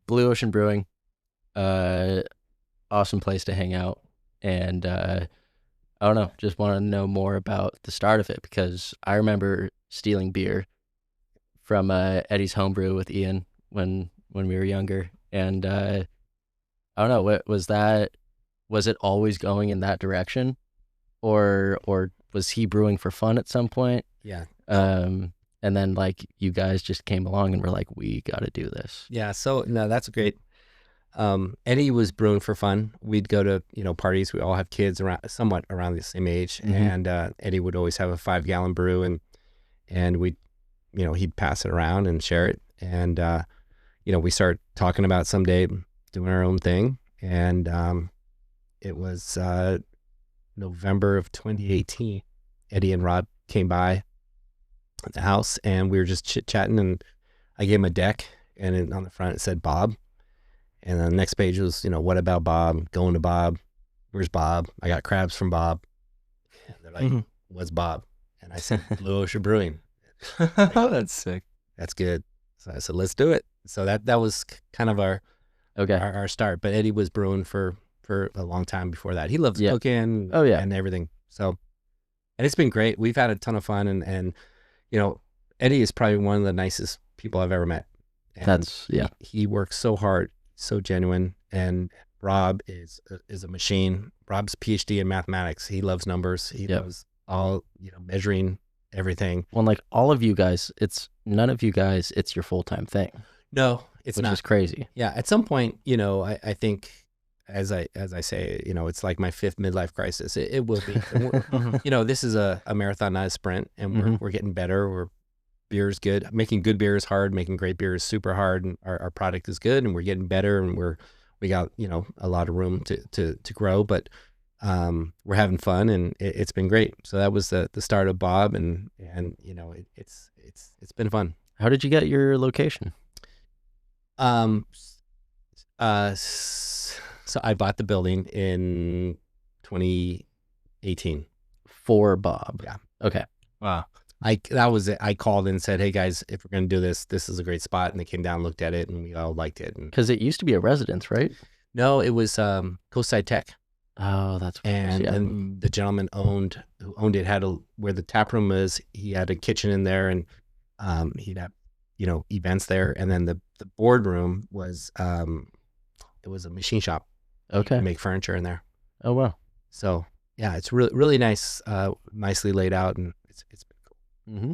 Blue Ocean Brewing, awesome place to hang out, and I don't know, just want to know more about the start of it, because I remember stealing beer from Eddie's homebrew with Ian when we were younger, and I don't know, was it always going in that direction, or was he brewing for fun at some point? Yeah. And then like you guys just came along and were like, we got to do this. Yeah. So no, that's great. Eddie was brewing for fun. We'd go to, parties. We all have kids somewhat around the same age. Mhm. And Eddie would always have a 5-gallon brew and we'd, he'd pass it around and share it. And, we started talking about someday doing our own thing. And it was November of 2018. Eddie and Rob came by the house and we were just chit-chatting, and I gave him a deck, and on the front it said Bob, and then the next page was, what about Bob? Going to Bob. Where's Bob? I got crabs from Bob. And they're like, what's Bob? And I said, Blue Ocean Brewing. That's sick. That's good. So I said, let's do it. So that was kind of our start. But Eddie was brewing for a long time before that. He loves cooking and everything. So, and it's been great. We've had a ton of fun, and Eddie is probably one of the nicest people I've ever met. And he works so hard, so genuine. And Rob is a machine. Rob's PhD in mathematics. He loves numbers. He loves all, measuring everything. Well, like all of you guys, none of you guys, it's your full-time thing. No, it's which not. is crazy. Yeah. At some point, I think, as I say, it's like my 5th midlife crisis. It will be. This is a marathon, not a sprint, and we're getting better. Beer is good. Making good beer is hard. Making great beer is super hard, and our product is good, and we're getting better, and we got a lot of room to grow, but we're having fun, and it's been great. So that was the start of Bob, and it's been fun. How did you get your location? So I bought the building in 2018 for Bob. Yeah. Okay. Wow. That was it. I called and said, hey guys, if we're going to do this, this is a great spot. And they came down, looked at it, and we all liked it. Because it used to be a residence, right? No, it was Coastside Tech. Oh, that's what and the gentleman who owned it had where the tap room is. He had a kitchen in there, and he'd have events there. And then the boardroom was it was a machine shop. Okay. You make furniture in there. Oh wow. So yeah, it's really nice, nicely laid out, and it's been cool. Mm-hmm.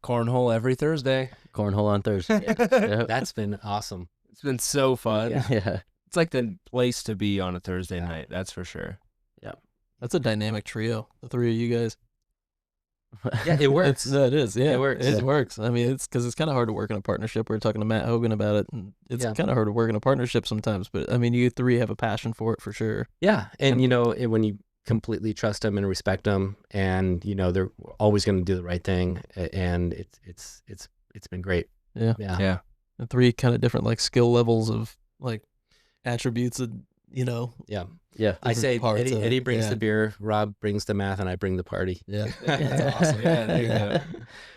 Cornhole every Thursday. Cornhole on Thursday. Yep. That's been awesome. It's been so fun. Yeah. It's like the place to be on a Thursday night. That's for sure. Yeah. That's a dynamic trio, the three of you guys. Yeah, it works. It is. Yeah, it works. It works. I mean, it's because it's kind of hard to work in a partnership. We were talking to Matt Hogan about it, and it's kind of hard to work in a partnership sometimes. But I mean, you three have a passion for it for sure. Yeah, and when you completely trust them and respect them, and they're always going to do the right thing, and it's been great. Yeah. And three kind of different like skill levels of like attributes of Yeah. I say Eddie brings the beer, Rob brings the math, and I bring the party. Yeah. That's awesome. Yeah, there you go.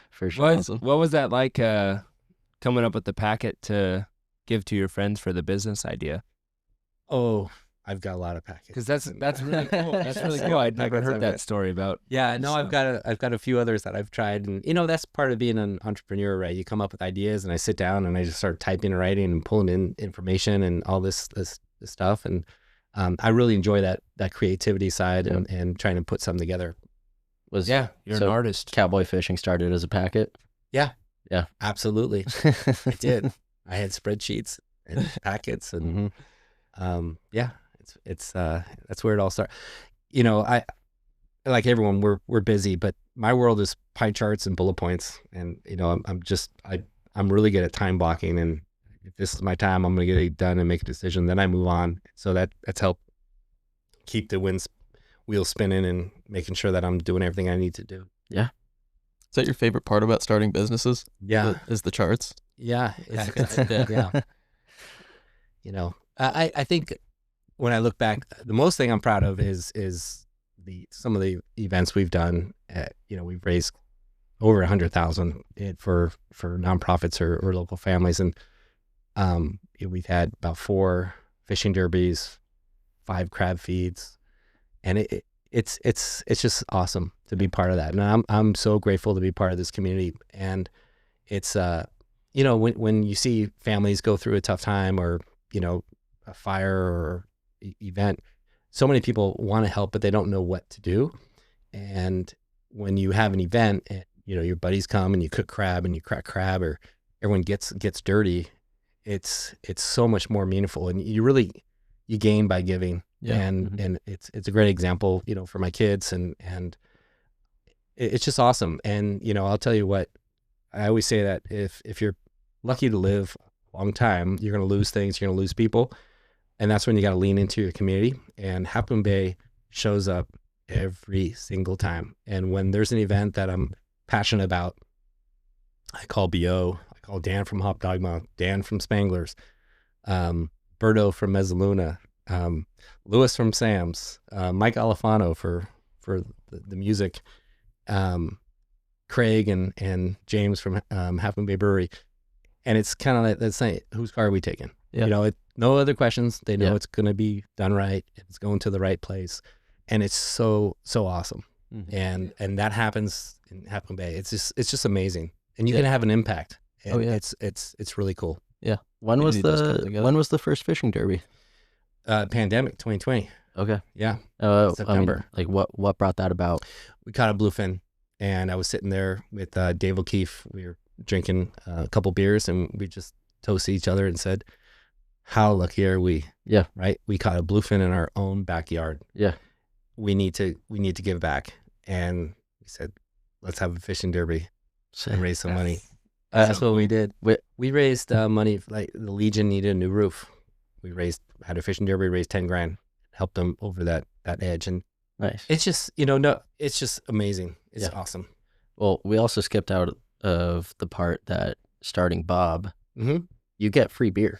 For sure. What was that like coming up with the packet to give to your friends for the business idea? Oh, I've got a lot of packets. Because that's really cool. That's really cool. I'd never heard that story about. Yeah, no, I've got a few others that I've tried, and that's part of being an entrepreneur, right? You come up with ideas, and I sit down and I just start typing and writing and pulling in information and all this stuff, and I really enjoy that creativity side and trying to put something together. You're an artist. Cowboy Fishing started as a packet. Yeah, yeah, absolutely. I did. I had spreadsheets and packets, and it's that's where it all started. I like everyone. We're busy, but my world is pie charts and bullet points, and I'm really good at time blocking, and if this is my time, I'm going to get it done and make a decision. Then I move on. So that's helped keep the wheels spinning and making sure that I'm doing everything I need to do. Is that your favorite part about starting businesses? Yeah. Is the charts? Yeah. Yeah. Yeah. You know, I think when I look back, the most thing I'm proud of is some of the events we've done. You know, we've raised over 100,000 for nonprofits or local families, and we've had about 4 fishing derbies, 5 crab feeds, and it's just awesome to be part of that. And I'm so grateful to be part of this community. And it's you know, when you see families go through a tough time, or you know, a fire or event, so many people want to help, but they don't know what to do. And when you have an event, and you know, your buddies come and you cook crab and you crack crab, or everyone gets dirty, it's so much more meaningful, and you gain by giving. Yeah. And it's a great example, you know, for my kids, and it's just awesome. And you know, I'll tell you what, I always say that if you're lucky to live a long time, you're going to lose things, you're going to lose people, and that's when you got to lean into your community. And Half Moon Bay shows up every single time. And when there's an event that I'm passionate about, I call BO, I call Dan from Hop Dogma, Dan from Spanglers, Berto from Mezzaluna, Lewis from Sam's, Mike Alifano for the music, Craig and James from Half Moon Bay Brewery. And it's kind of like that saying, whose car are we taking? Yeah. You know, no other questions. They know it's going to be done right. It's going to the right place. And it's so awesome. Mm-hmm. And that happens in Half Moon Bay. It's just amazing. And you can have an impact. And it's really cool. Yeah. When was the first fishing derby? Pandemic 2020. Okay. Yeah. September. I mean, like what brought that about? We caught a bluefin, and I was sitting there with Dave O'Keefe. We were drinking a couple beers, and we just toasted each other and said, how lucky are we? Yeah. Right? We caught a bluefin in our own backyard. Yeah. We need to give back. And we said, let's have a fishing derby and raise some money. That's what we did. We raised money. Like the Legion needed a new roof. We had a fishing derby, raised 10 grand, helped them over that edge. And nice. It's just, you know, it's just amazing. It's awesome. Well, we also skipped out of the part that starting Bob, you get free beer.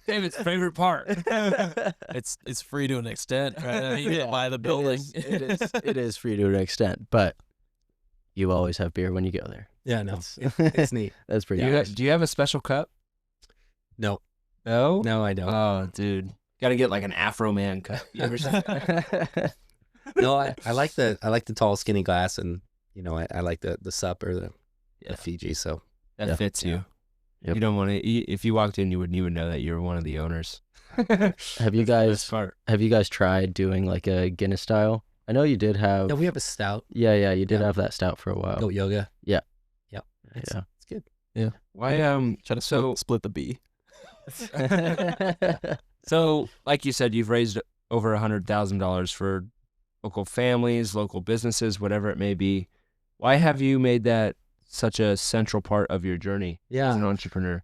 David's favorite part. It's free to an extent, right? I mean, you can buy the building. It is free to an extent, but you always have beer when you go there. Yeah, no, it's neat. That's pretty nice. Do you have a special cup? No. No? No, I don't. Oh, dude. Got to get like an Afro Man cup. You ever seen that? No, I like the tall, skinny glass, and you know, I like the sup or the Fiji. So that fits you. Yep. You don't want to. If you walked in, you wouldn't even know that you were one of the owners. Have you guys tried doing like a Guinness style? I know you did have. Yeah, we have a stout. Yeah, you did have that stout for a while. Goat yoga. Yeah. It's good. Yeah. Why try to split the B. So, like you said, you've raised over $100,000 for local families, local businesses, whatever it may be. Why have you made that such a central part of your journey as an entrepreneur?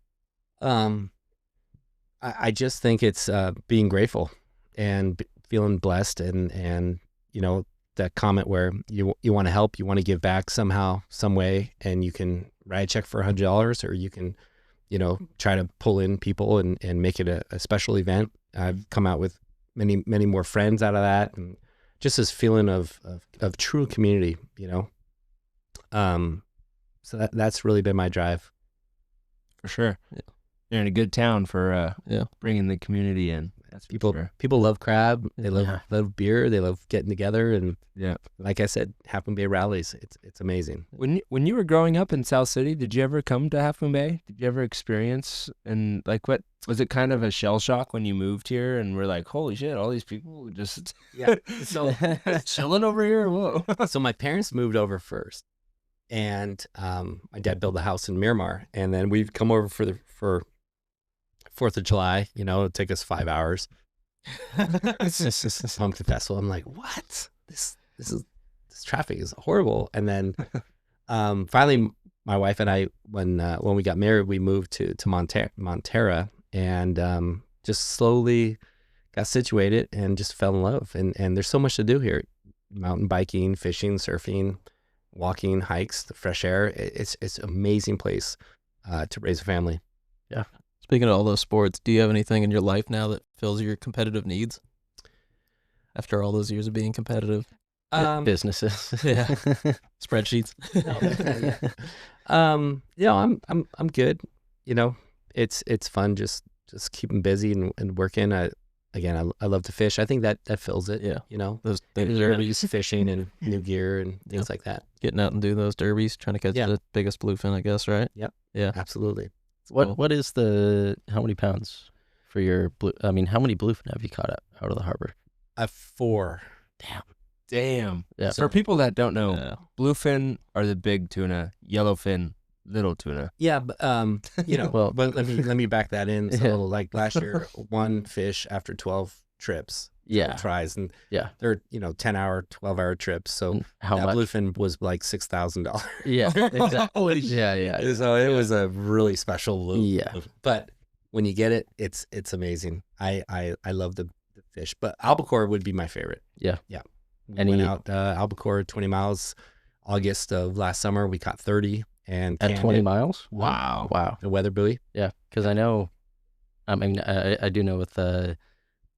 I just think it's being grateful and feeling blessed, and you know, that comment where you want to help, you want to give back somehow, some way, and you can write a check for $100, or you can, you know, try to pull in people and make it a special event. I've come out with many more friends out of that, and just this feeling of true community, you know. So that's really been my drive. For sure. Yeah. You're in a good town for bringing the community in. That's people love crab. They love beer. They love getting together, and like I said, Half Moon Bay rallies. It's amazing. When you were growing up in South City, did you ever come to Half Moon Bay? Did you ever experience, and like, what was it, kind of a shell shock when you moved here and we're like, holy shit, all these people just so chilling over here? Whoa. So my parents moved over first, and my dad built a house in Miramar, and then we've come over for 4th of July, you know, it'd take us 5 hours. It's just pumpkin festival. I'm like, what? This traffic is horrible. And then finally, my wife and I, when we got married, we moved to Montera, and just slowly got situated and just fell in love. And there's so much to do here: mountain biking, fishing, surfing, walking, hikes, the fresh air. It's an amazing place to raise a family. Yeah. Speaking of all those sports, do you have anything in your life now that fills your competitive needs after all those years of being competitive? Businesses. Yeah. Spreadsheets. I'm good. It's fun just keeping busy and working. I love to fish. I think that fills it. Yeah. Those derbies, fishing and new gear and things like that. Getting out and doing those derbies, trying to catch the biggest bluefin, I guess, right? Yep. Yeah. Absolutely. What is how many pounds for your how many bluefin have you caught out of the harbor? 4. Damn. Yeah. For people that don't know, bluefin are the big tuna, yellowfin, little tuna. Yeah, but but let me back that in. So like last year, one fish after 12 trips. Tries, and they're 10-hour, 12-hour trips. So how much? Bluefin was like $6,000. Yeah, exactly. Yeah. So it was a really special loop. Yeah, but when you get it, it's amazing. I love the fish, but albacore would be my favorite. Yeah. We went out albacore 20 miles. August of last summer, we caught 30 and at 20 miles. Wow. The weather buoy. Yeah, because I know. I mean, I do know with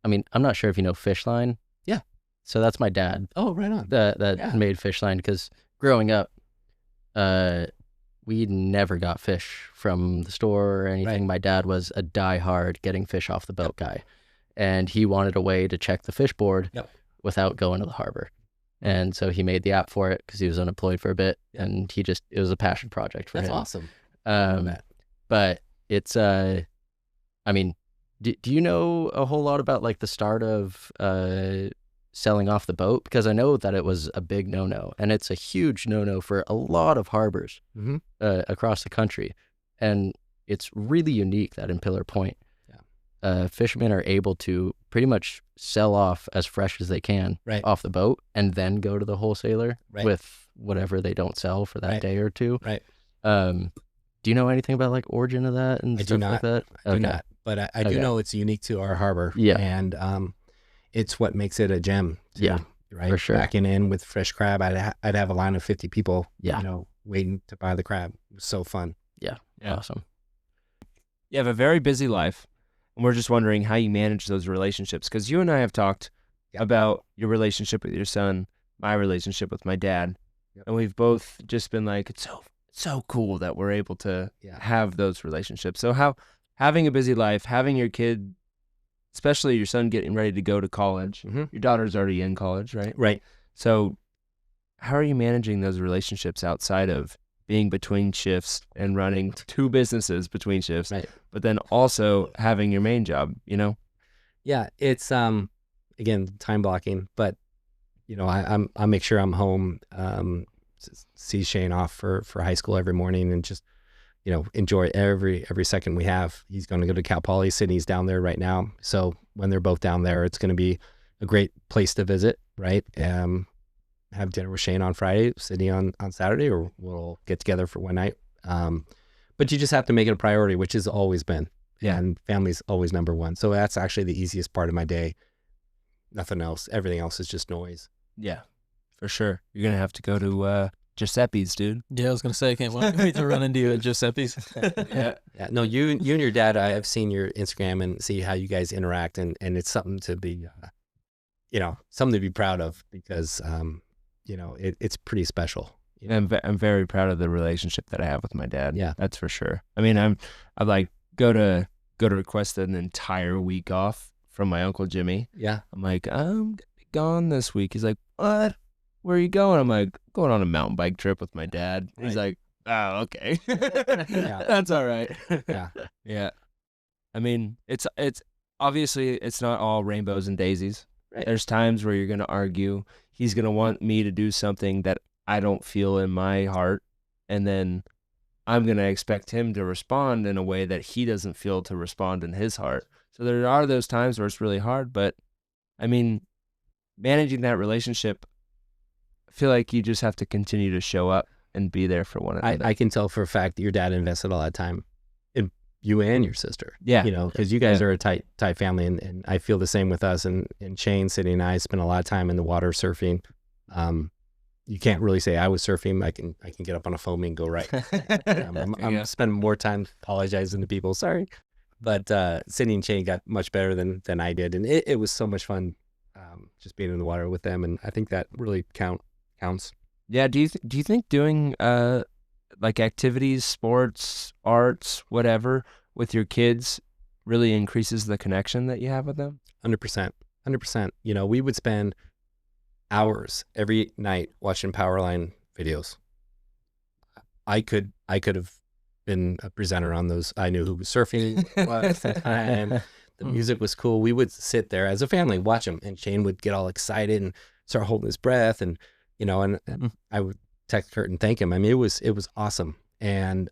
I'm not sure if you know fish line. Yeah. So that's my dad. Oh, right on. That made fish line, because growing up, we never got fish from the store or anything. Right. My dad was a diehard getting fish off the boat guy, and he wanted a way to check the fish board without going to the harbor. And so he made the app for it because he was unemployed for a bit, and it was a passion project for him. That's awesome. But it's do you know a whole lot about like the start of selling off the boat? Because I know that it was a big no-no, and it's a huge no-no for a lot of harbors across the country. And it's really unique that in Pillar Point, fishermen are able to pretty much sell off as fresh as they can off the boat, and then go to the wholesaler with whatever they don't sell for that day or two. Right. Do you know anything about like origin of that and stuff like that? I do not. But I do know it's unique to our harbor. Yeah. And it's what makes it a gem. Yeah. Right. For sure. Backing in with fresh crab, I'd have a line of 50 people. Yeah. Waiting to buy the crab. It was so fun. Yeah. Awesome. You have a very busy life, and we're just wondering how you manage those relationships, because you and I have talked about your relationship with your son, my relationship with my dad, and we've both just been like, it's so cool that we're able to have those relationships. So having a busy life, having your kid, especially your son getting ready to go to college, your daughter's already in college, right? Right. So how are you managing those relationships outside of being between shifts and running 2 businesses between shifts, but then also having your main job, Yeah, it's again, time blocking, but I make sure I'm home, see Shane off for high school every morning, and just enjoy every second we have. He's going to go to Cal Poly. Sydney's down there right now, so when they're both down there, it's going to be a great place to visit, right? Have dinner with Shane on Friday, Sydney on Saturday, or we'll get together for one night. But you just have to make it a priority, which has always been. And family's always number one. So that's actually the easiest part of my day. Nothing else. Everything else is just noise. Yeah, for sure. You're going to have to go to Giuseppe's, dude. Yeah, I was going to say, I can't wait to run into you at Giuseppe's. Yeah. No, you and your dad, I've seen your Instagram and see how you guys interact, and it's something to be, something to be proud of, because, it's pretty special. I'm very proud of the relationship that I have with my dad. Yeah, that's for sure. I mean, I'm like go to request an entire week off from my Uncle Jimmy. Yeah, I'm like, I'm gonna be gone this week. He's like, what? Where are you going? I'm like, going on a mountain bike trip with my dad. Right. He's like, oh, okay. That's all right. Yeah. I mean, it's obviously it's not all rainbows and daisies. Right. There's times where you're going to argue. He's going to want me to do something that I don't feel in my heart, and then I'm going to expect him to respond in a way that he doesn't feel to respond in his heart. So there are those times where it's really hard, but I mean, managing that relationship, I feel like you just have to continue to show up and be there for one another. I can tell for a fact that your dad invested a lot of time in you and your sister. Yeah. You know, because you guys are a tight family, and I feel the same with us. And Shane, Sydney, and I spend a lot of time in the water surfing. You can't really say I was surfing. I can get up on a foamy and go right. I'm spending more time apologizing to people. Sorry. But Sydney and Shane got much better than I did. And it was so much fun just being in the water with them. And I think that really counts. Yeah. Do you think doing like activities, sports, arts, whatever with your kids really increases the connection that you have with them? 100%. You know, we would spend hours every night watching Powerline videos. I could have been a presenter on those. I knew who was surfing was, and the music was cool. We would sit there as a family, watch them, and Shane would get all excited and start holding his breath, and you know, and I would text Kurt and thank him. I mean, it was awesome, and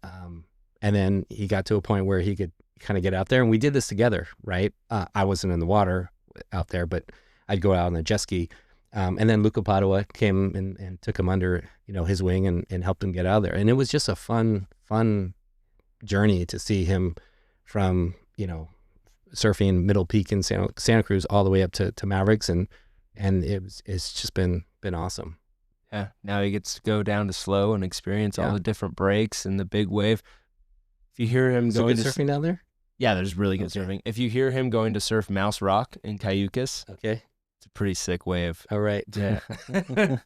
then he got to a point where he could kind of get out there, and we did this together, right? I wasn't in the water out there, but I'd go out on a jet ski. And then Luca Padua came and took him under, you know, his wing and helped him get out of there. And it was just a fun journey to see him from, you know, surfing Middle Peak in Santa Cruz all the way up to Mavericks. And it's just been awesome. Yeah. Now he gets to go down to slow and experience all the different breaks and the big wave. If you hear him going to surfing down there? Yeah, there's really good surfing. If you hear him going to surf Mouse Rock in Cayucas, okay. It's a pretty sick wave. All right. Yeah.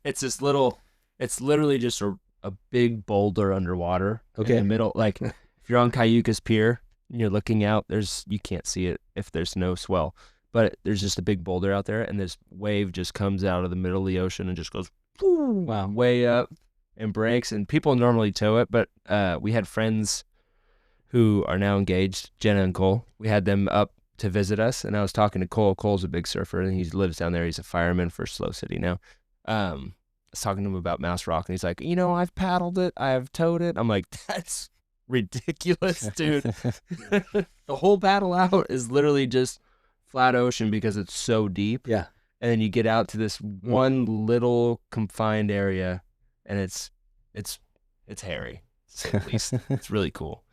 It's literally just a big boulder underwater in the middle. Like if you're on Cayucas Pier and you're looking out, you can't see it if there's no swell, but there's just a big boulder out there, and this wave just comes out of the middle of the ocean and just goes way up and breaks, and people normally tow it, but we had friends who are now engaged, Jenna and Cole. We had them up to visit us, and I was talking to Cole. Cole's a big surfer, and he lives down there. He's a fireman for Slow City now. I was talking to him about Mouse Rock, and he's like, you know, I've paddled it, I've towed it. I'm like, that's ridiculous, dude. The whole paddle out is literally just flat ocean because it's so deep. Yeah. And then you get out to this one little confined area, and it's hairy, to say the least. It's really cool.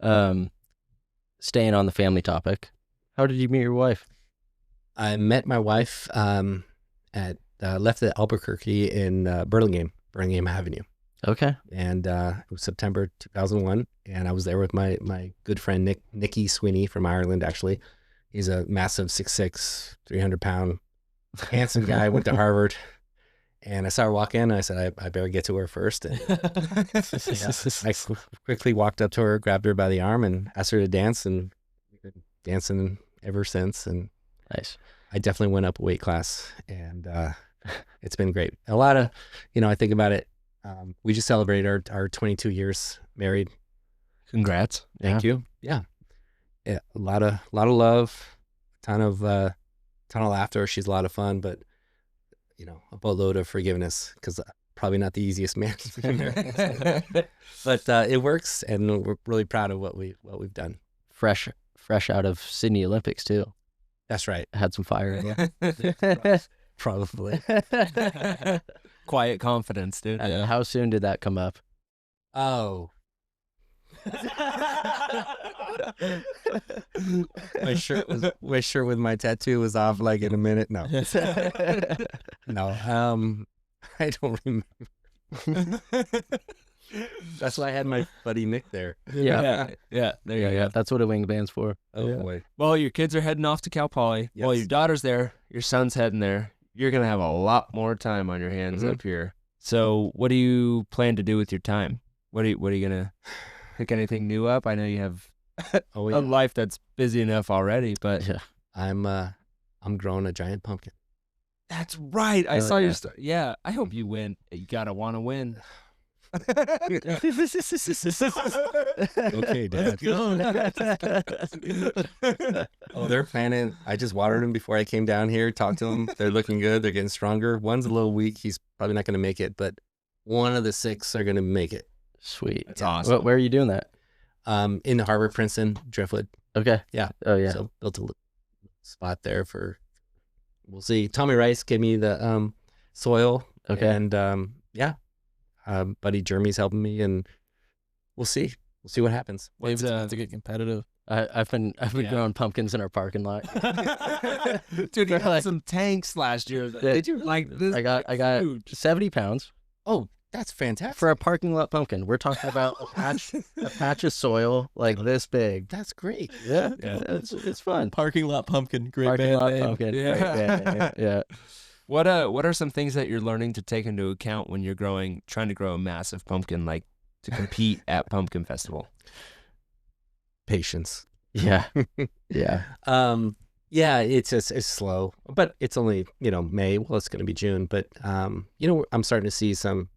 Staying on the family topic, how did you meet your wife? I met my wife left at Albuquerque in Burlingame Avenue. Okay. And it was September 2001, and I was there with my good friend Nicky Sweeney from Ireland. Actually, he's a massive 6'6", 300-pound, handsome guy. Went to Harvard, and I saw her walk in, and I said, I better get to her first. And I quickly walked up to her, grabbed her by the arm, and asked her to dance, and we've been dancing ever since. And nice. I definitely went up a weight class, and it's been great. A lot of, I think about it. We just celebrated our 22 years married. Congrats. Thank you. Yeah. A lot of love, a ton of laughter. She's a lot of fun, but a boatload of forgiveness, because probably not the easiest man to be married. But it works, and we're really proud of what we've done. Fresh out of Sydney Olympics too. That's right. Had some fire in you. Probably. Quiet confidence, dude. Yeah. How soon did that come up? Oh. my shirt with my tattoo was off like in a minute. No. No. I don't remember. That's why I had my buddy Nick there. Yeah. There you go. That's what a wingspan's for. Oh boy. Well, your kids are heading off to Cal Poly. Yes. Well, your daughter's there. Your son's heading there. You're gonna have a lot more time on your hands up here. So, what do you plan to do with your time? What are you gonna pick anything new up? I know you have a life that's busy enough already, but yeah. I'm growing a giant pumpkin. That's right. I saw your story. Yeah, I hope you win. You gotta want to win. Okay, Dad. Oh, they're planning. I just watered them before I came down here. Talked to them. They're looking good. They're getting stronger. One's a little weak. He's probably not going to make it, but one of the 6 are going to make it. Sweet. That's awesome. Where are you doing that? In the harbor, Princeton, Driftwood. Okay. Yeah. Oh yeah. So built a little spot there we'll see. Tommy Rice gave me the soil. Okay. And yeah. Buddy Jeremy's helping me, and we'll see we'll see what happens. What's, Maybe to get competitive. I've been growing pumpkins in our parking lot. Dude, you had some tanks last year. Did you? Like this? I got huge. 70 pounds Oh, that's fantastic. for a parking lot pumpkin. We're talking about a patch of soil like this big. That's great. Yeah, Yeah. it's fun. Parking lot pumpkin. Great Parking band lot name. pumpkin. Yeah. Great band name. Yeah. What are some things that you're learning to take into account when you're trying to grow a massive pumpkin, like to compete at Pumpkin Festival? Patience. Yeah. Yeah. Yeah, it's slow, but it's only, May. Well, it's going to be June, but I'm starting to see some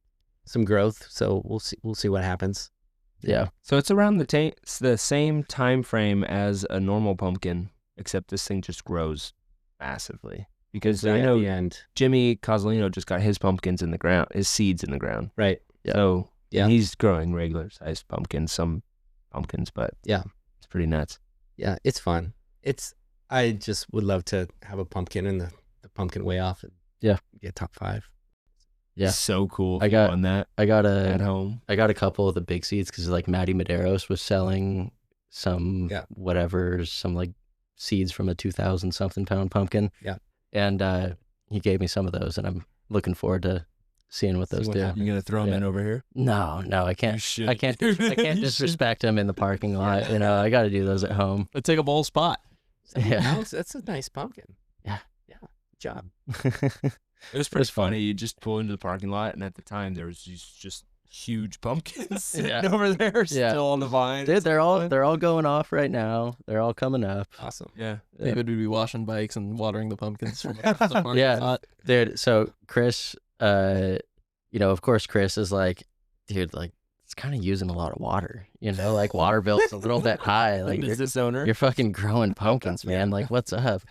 growth, so we'll see what happens. Yeah. So it's around the same time frame as a normal pumpkin, except this thing just grows massively. Because I At know the end, Jimmy Cozzolino just got his pumpkins in the ground, his seeds in the ground. right? Yeah. So Yeah. he's growing regular sized pumpkins, some pumpkins, but Yeah. it's pretty nuts. Yeah, it's fun. I just would love to have a pumpkin in the pumpkin way off and Yeah. get top 5. Yeah. So cool. I got- on that I got at home. a couple of the big seeds because like Matty Medeiros was selling some Yeah. some like seeds from a 2,000 something pound pumpkin. Yeah. And he gave me some of those, and I'm looking forward to seeing what those what do. happens. You gonna throw them Yeah. in over here? No, I You can't. should. I can't You disrespect him in the parking lot. I got to do those at home. Let's take a bowl spot. Yeah. That's a nice pumpkin. Yeah. Good job. It was pretty was fun. funny. You just pull into the parking lot, and at the time there was these just huge pumpkins sitting Yeah. over there, Yeah. still on the vine. Dude, they're all going off right now. They're all coming up. Awesome. Yeah. Yeah. David would be washing bikes and watering the pumpkins from across the parking Yeah. lot. Dude, so Chris, of course Chris is like, dude, like it's kind of using a lot of water, like water bill's a little bit high. Like Business owner. you're fucking growing pumpkins, man. Like what's up?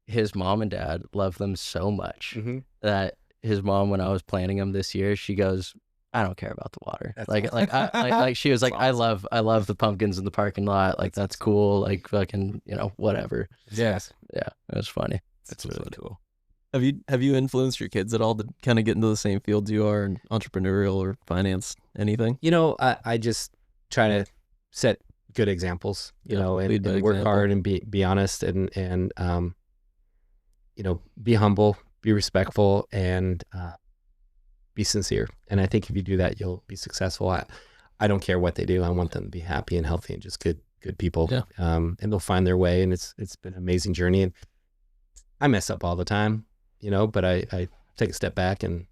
His mom and dad love them so much Mm-hmm. that his mom, when I was planting them this year, she goes, I don't care about the water. That's Like she was like, That's I love the pumpkins in the parking lot. Like that's cool. Like fucking, whatever. Yes. Yeah, it was funny. That's really cool. Have you influenced your kids at all to kind of get into the same field you are in entrepreneurial or finance, anything? I just try to set good examples, Yeah, and lead by work example. hard and be honest and be humble, be respectful, and be sincere. And I think if you do that, you'll be successful. I don't care what they do. I want them to be happy and healthy and just good people. Yeah. And they'll find their way. And it's been an amazing journey. And I mess up all the time, but I take a step back and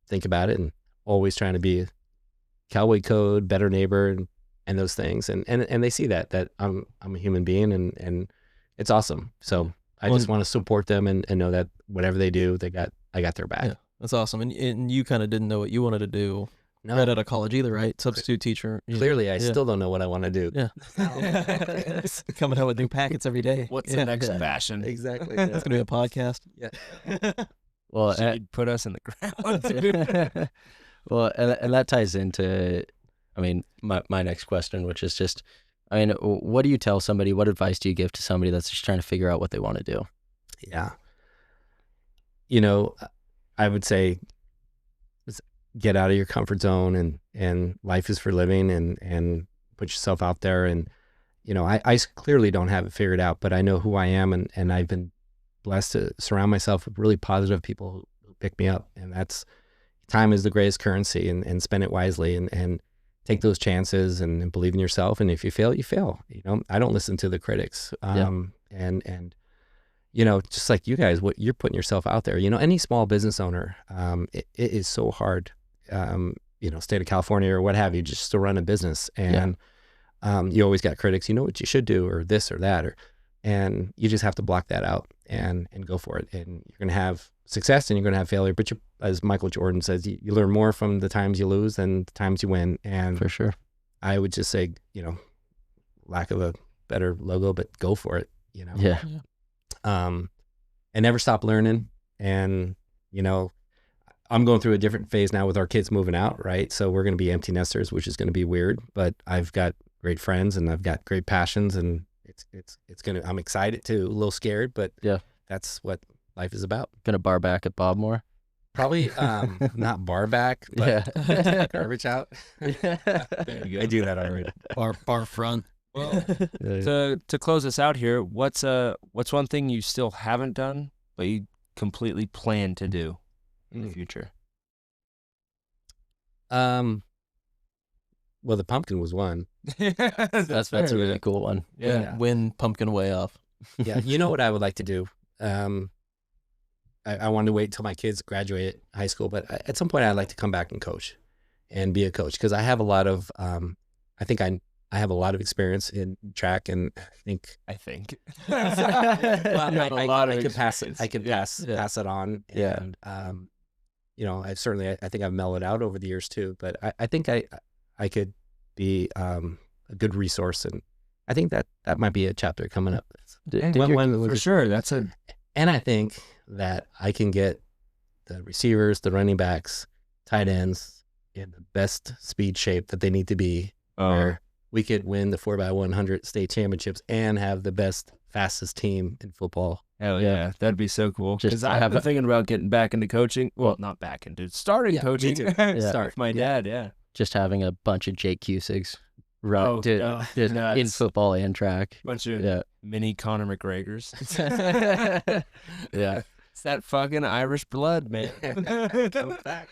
think about it, and always trying to be a cowboy code, better neighbor, and those things. And they see that I'm a human being, and it's awesome. So I just want to support them and know that whatever they do, I got their back. Yeah. That's awesome. And you kind of didn't know what you wanted to do No, right out of college either, right? Substitute teacher. clearly I Yeah. still don't know what I want to do. Yeah. Coming out with new packets every day. What's Yeah. the next Yeah. fashion? Exactly. It's gonna be a podcast. Well, So you'd put us in the ground, dude. well, and that ties into, my next question, which is just, what do you tell somebody? What advice do you give to somebody that's just trying to figure out what they want to do? Yeah. I would say get out of your comfort zone, and life is for living, and put yourself out there. And, I clearly don't have it figured out, but I know who I am, and I've been blessed to surround myself with really positive people who pick me up. And that's, time is the greatest currency, and spend it wisely, and take those chances, and believe in yourself. And if you fail, you fail. I don't listen to the critics. And just like you guys, what you're putting yourself out there, any small business owner, it is so hard, state of California or what have you, just to run a business. And you always got critics, what you should do, or this or that, and you just have to block that out and go for it. And you're going to have success and you're going to have failure. But as Michael Jordan says, you learn more from the times you lose than the times you win. And For sure. I would just say, lack of a better logo, but go for it, Yeah. and never stop learning. And, I'm going through a different phase now with our kids moving out, right? So we're going to be empty nesters, which is going to be weird, but I've got great friends and I've got great passions, and it's going to, I'm excited too, a little scared, but Yeah. that's what life is about. Gonna bar back at Bob more? Probably not bar back, but Yeah. garbage out. There you go. I do that already. Bar front. Well, to close us out here, what's one thing you still haven't done but you completely plan to do in the future? Well, the pumpkin was one. That's a really cool one. Yeah. Win pumpkin way off. Yeah, you know what I would like to do? I wanted to wait till my kids graduate high school, but at some point I'd like to come back and coach and be a coach because I have a lot of, I think I have a lot of experience in track, and I think Well, I could pass it. I could pass it on. Yeah. And, you know, I think I've mellowed out over the years too, but I think I could be a good resource, and I think that might be a chapter coming up. For sure. And I think that I can get the receivers, the running backs, tight ends in the best speed shape that they need to be, where we could win the 4x100 state championships and have the best, fastest team in football. Hell yeah, that'd be so cool. Just Because I've been thinking about getting back into coaching. Well, not back into starting coaching. Me too. Start with my dad. Yeah. Just having a bunch of Jake Cusick's run just in nuts. football and track. Bunch of Yeah. mini Conor McGregors. Yeah. It's that fucking Irish blood, man. Come back.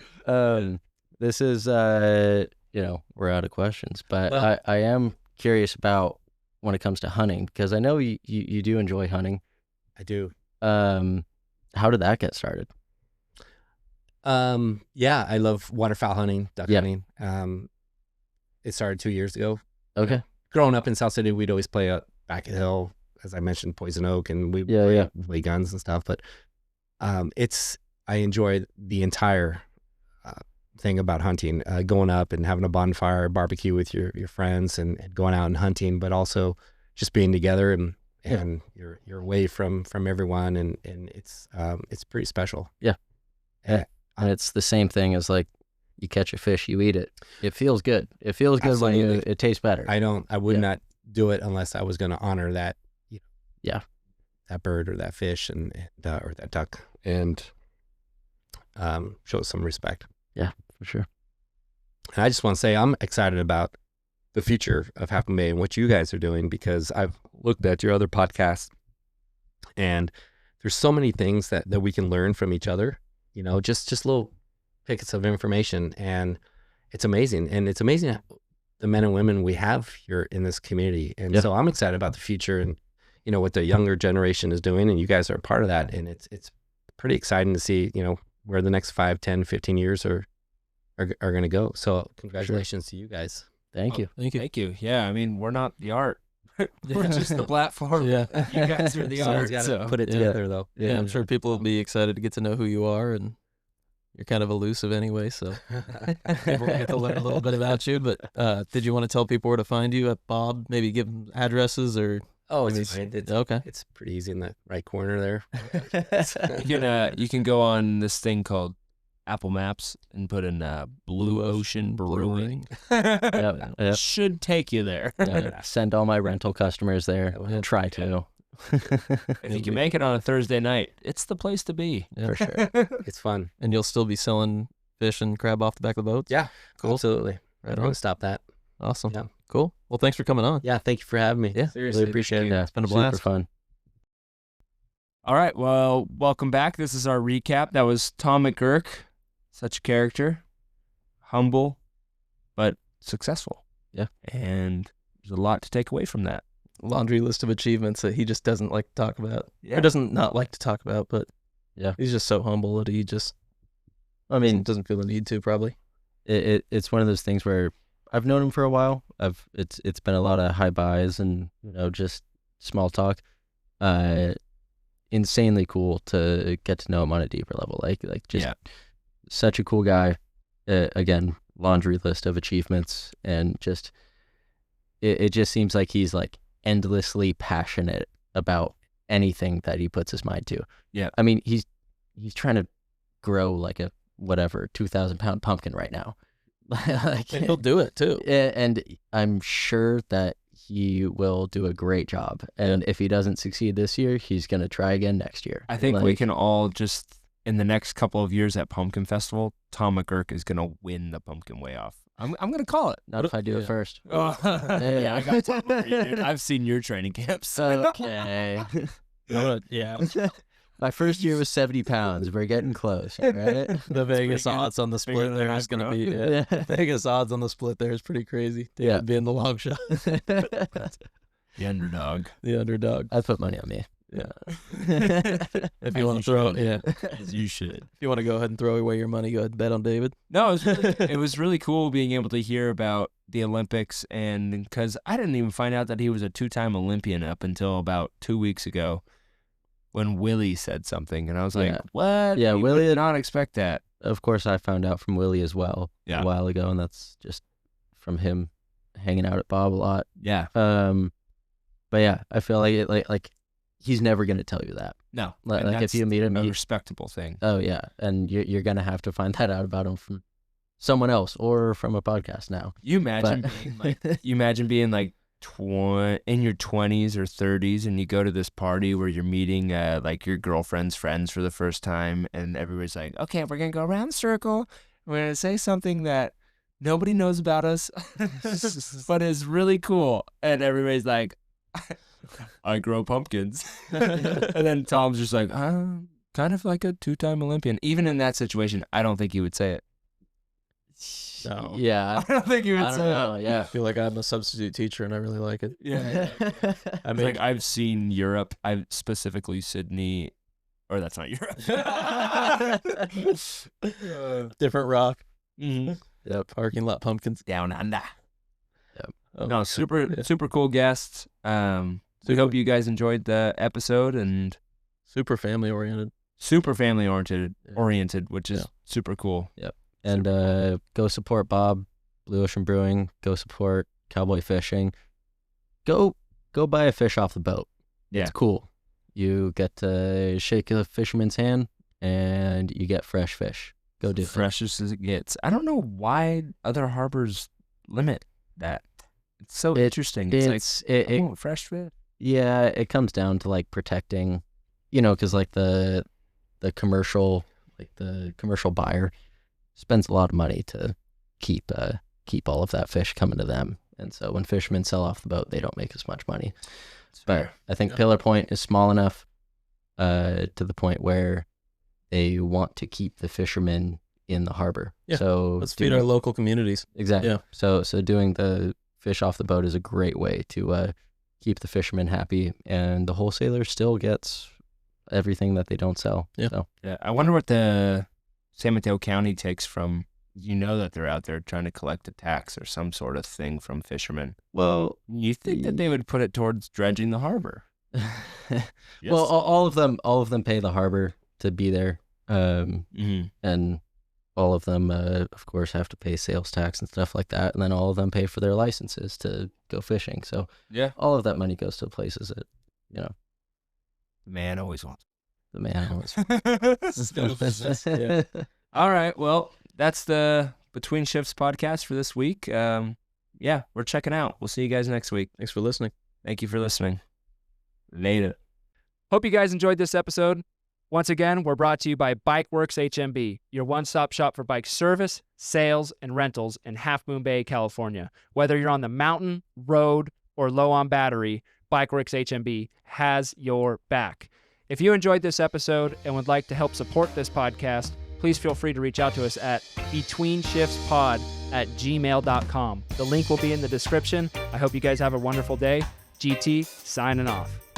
This is we're out of questions, but Well- I am curious about when it comes to hunting, because I know you do enjoy hunting. I do. How did that get started? Yeah, I love waterfowl hunting, duck Yeah. hunting. It started 2 years ago. Okay. Growing up in South City, we'd always play back at Hill, as I mentioned, Poison Oak, and we play guns and stuff. But I enjoy the entire thing about hunting, going up and having a bonfire, barbecue with your friends, and going out and hunting, but also just being together and you're away from everyone, and it's pretty special. Yeah. And it's the same thing as like you catch a fish, you eat it. It feels good. It feels good when it tastes better. I would not do it unless I was going to honor that, that bird or that fish and or that duck, and show some respect. Yeah, for sure. And I just want to say I'm excited about the future of Half Moon Bay and what you guys are doing, because I've looked at your other podcasts, and there's so many things that we can learn from each other. Just little pickets of information, and it's amazing. And it's amazing the men and women we have here in this community. And so I'm excited about the future and, what the younger generation is doing, and you guys are a part of that. And it's pretty exciting to see, where the next 5, 10, 15 years are going to go. So congratulations to you guys. Thank you. Thank you. Yeah, I mean, we're not the art. We're just the platform. Yeah. You guys are the Someone's art. got to So. put it together, though. Yeah, I'm sure people will be excited to get to know who you are, and you're kind of elusive anyway, so people will get to learn a little bit about you. But did you want to tell people where to find you at Bob? Maybe give them addresses or... Oh, maybe it's fine. okay. It's pretty easy in the right corner there. You can go on this thing called Apple Maps and put in Blue Ocean Brewing. Yep. Should take you there. Send all my rental customers there. Try to. If you can make it on a Thursday night, it's the place to be. For sure. It's fun. And you'll still be selling fish and crab off the back of the boats? Yeah, Cool. absolutely. Right I'm on. going to stop that. Awesome. Yeah. Cool. Well, thanks for coming on. Yeah, thank you for having me. Yeah. Seriously, Really appreciate it. Yeah, It's been a super blast. fun. All right, well, welcome back. This is our recap. That was Tom McGuirk, such a character, humble, but successful. Yeah. And there's a lot to take away from that. Laundry list of achievements that he just doesn't like to talk about. Yeah. Or doesn't not like to talk about, but Yeah. he's just so humble that he just I mean, doesn't feel the need to, probably. it's one of those things where I've known him for a while. It's been a lot of high buys and just small talk. Insanely cool to get to know him on a deeper level. Like just such a cool guy. Again, laundry list of achievements, and just it just seems like he's like endlessly passionate about anything that he puts his mind to. Yeah. I mean, he's trying to grow like a 2,000-pound pumpkin right now. Like, And he'll do it, too. and I'm sure that he will do a great job. And if he doesn't succeed this year, he's going to try again next year. I think we can all just in the next couple of years at Pumpkin Festival, Tom McGuirk is gonna win the pumpkin weigh-off. I'm gonna call it. Not if I do it first. Oh, yeah, I got time for you, dude. I've seen your training camps. Okay. Yeah. My first year was 70 pounds. We're getting close, right? The Vegas odds on the split there is going to be Vegas odds on the split there is pretty crazy. Yeah. Being the long shot. The underdog. The underdog. I'd put money on me. Yeah. If you want to throw, As you should. If you want to go ahead and throw away your money, go ahead and bet on David. No, it was really cool being able to hear about the Olympics, and because I didn't even find out that he was a 2-time Olympian up until about 2 weeks ago when Willie said something, and I was like, what? Yeah, You Willie would not expect that. Of course, I found out from Willie as well Yeah. a while ago, and that's just from him hanging out at Bob a lot. Yeah. But yeah, I feel like like he's never gonna tell you that. No. Like, and if that's you meet him, a he- respectable thing. Oh yeah, and you're gonna have to find that out about him from someone else or from a podcast now. You imagine being like in your 20s or 30s, and you go to this party where you're meeting like your girlfriend's friends for the first time, and everybody's like, okay, we're gonna go around the circle, we're gonna say something that nobody knows about us but is really cool, and everybody's like, I grow pumpkins. And then Tom's just like, I'm kind of like a 2-time Olympian. Even in that situation, I don't think he would say it. No. Yeah, I don't think he would I don't say know. it. I Yeah. feel like I'm a substitute teacher and I really like it. Yeah. I It's mean, like I've seen Europe. I've specifically Sydney, or that's not Europe. different rock. Mhm. Yep. Parking lot pumpkins. Down under. Oh, No, super cool guests. We hope you guys enjoyed the episode, and super family oriented. super family oriented, Yeah. which is super cool. And go support Bob, Blue Ocean Brewing. Go support Cowboy Fishing. Go buy a fish off the boat. Yeah. It's cool. You get to shake a fisherman's hand, and you get fresh fish. Go do it. Freshest as it gets. I don't know why other harbors limit that. It's so interesting. It's like, I want fresh fish. Yeah, it comes down to like protecting, because like the commercial buyer spends a lot of money to keep all of that fish coming to them, and so when fishermen sell off the boat, they don't make as much money. But I think Pillar Point is small enough to the point where they want to keep the fishermen in the harbor. Yeah, So let's feed our local communities. Exactly. Yeah. So doing the fish off the boat is a great way to keep the fishermen happy, and the wholesaler still gets everything that they don't sell. Yeah. So, Yeah, I wonder what the San Mateo County takes from, that they're out there trying to collect a tax or some sort of thing from fishermen. well, You think that they would put it towards dredging the harbor? well, all of them pay the harbor to be there, and all of them, of course, have to pay sales tax and stuff like that, and then all of them pay for their licenses to go fishing. So Yeah. all of that money goes to places that, The man always wants. the man always. Yeah. All right. Well, that's the Between Shifts podcast for this week. Yeah, we're checking out. We'll see you guys next week. Thanks for listening. Thank you for listening. Later. Hope you guys enjoyed this episode. Once again, we're brought to you by BikeWorks HMB, your one-stop shop for bike service, sales, and rentals in Half Moon Bay, California. Whether you're on the mountain, road, or low on battery, BikeWorks HMB has your back. If you enjoyed this episode and would like to help support this podcast, please feel free to reach out to us at betweenshiftspod@gmail.com. The link will be in the description. I hope you guys have a wonderful day. GT signing off.